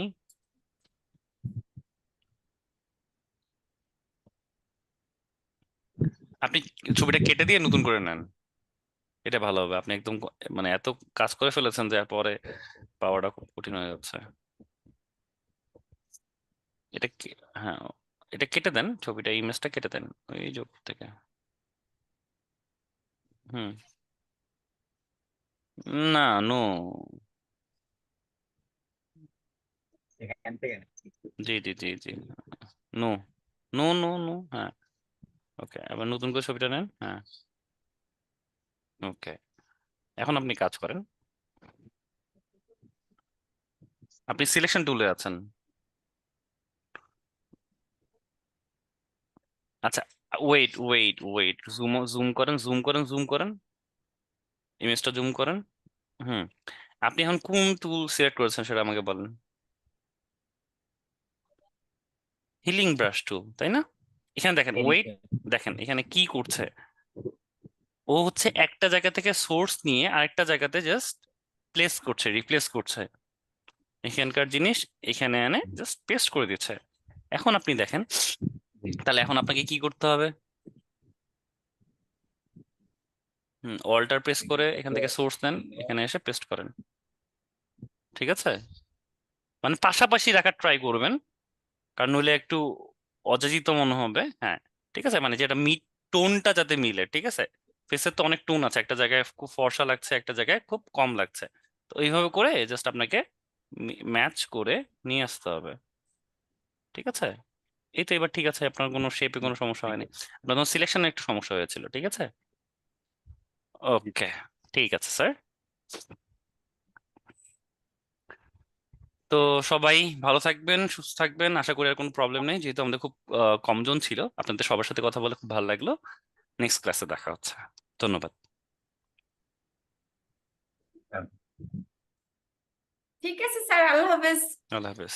আপনি ছবিটা কেটে দিয়ে নতুন করে নেন, এটা ভালো হবে। আপনি একদম মানে এত কাজ করে ফেলেছেন যে পরে পাওয়াটা খুব কঠিন হয়ে যাচ্ছে। এটা হ্যাঁ, এটা কেটে দেন, ছবিটা ইমেজটা কেটে দেন ওই যোগ থেকে। হুম, না, নো, এখান থেকে জি জি জি জি, নো, নো নো নো, হ্যাঁ, ওকে, আবার নতুন করে ছবিটা নেন, হ্যাঁ, ওকে। এখন আপনি কাজ করেন, আপনি সিলেকশন টুলে আছেন। আচ্ছা, wait wait wait, zoom zoom করেন, জুম করেন, জুম করেন, ইমেজটা জুম করেন। হুম, আপনি এখন কোন টুল সিলেক্ট করেছেন সেটা আমাকে বলেন। হিলিং ব্রাশ টুল, তাই না? এখানে দেখেন, ওয়েট, দেখেন এখানে কি করছে। ও হচ্ছে একটা জায়গা থেকে সোর্স নিয়ে আরেকটা জায়গাতে জাস্ট প্লেস করছে, রিপ্লেস করছে। এখানকার জিনিস এখানে এনে জাস্ট পেস্ট করে দিচ্ছে। এখন আপনি দেখেন, তাহলে এখন আপনাকে কি করতে হবে? অল্টার প্রেস করে এখান থেকে সোর্স নেন, এখানে এসে পেস্ট করেন, ঠিক আছে? মানে পাশাপাশি রাখার ট্রাই করবেন, কারণ নইলে একটু অযাচিত মনে হবে। হ্যাঁ, ঠিক আছে, মানে যেটা টোনটা যাতে মিলে, ঠিক আছে? ফেসের তো অনেক টোন আছে, একটা জায়গায় খুব ফর্সা লাগছে, একটা জায়গায় খুব কম লাগছে। তো এইভাবে করে জাস্ট আপনাকে ম্যাচ করে নিয়ে আসতে হবে, ঠিক আছে? এই তো এবার ঠিক আছে, আপনার কোনো শেপে কোনো সমস্যা হয়নি, আপনার কোনো সিলেকশনে একটু সমস্যা হয়েছিল, ঠিক আছে? ওকে, ঠিক আছে স্যার। তো সবাই ভালো থাকবেন, সুস্থ থাকবেন, আশা করি আর কোনো প্রবলেম নেই। যেহেতু আমাদের খুব কমজন ছিল, আপনাদের সবার সাথে কথা বলে খুব ভালো লাগলো। নেক্সট ক্লাসে দেখা হচ্ছে, ধন্যবাদ। ঠিক আছে স্যার, আল্লাহ হাফেজ। আল্লাহ হাফেজ।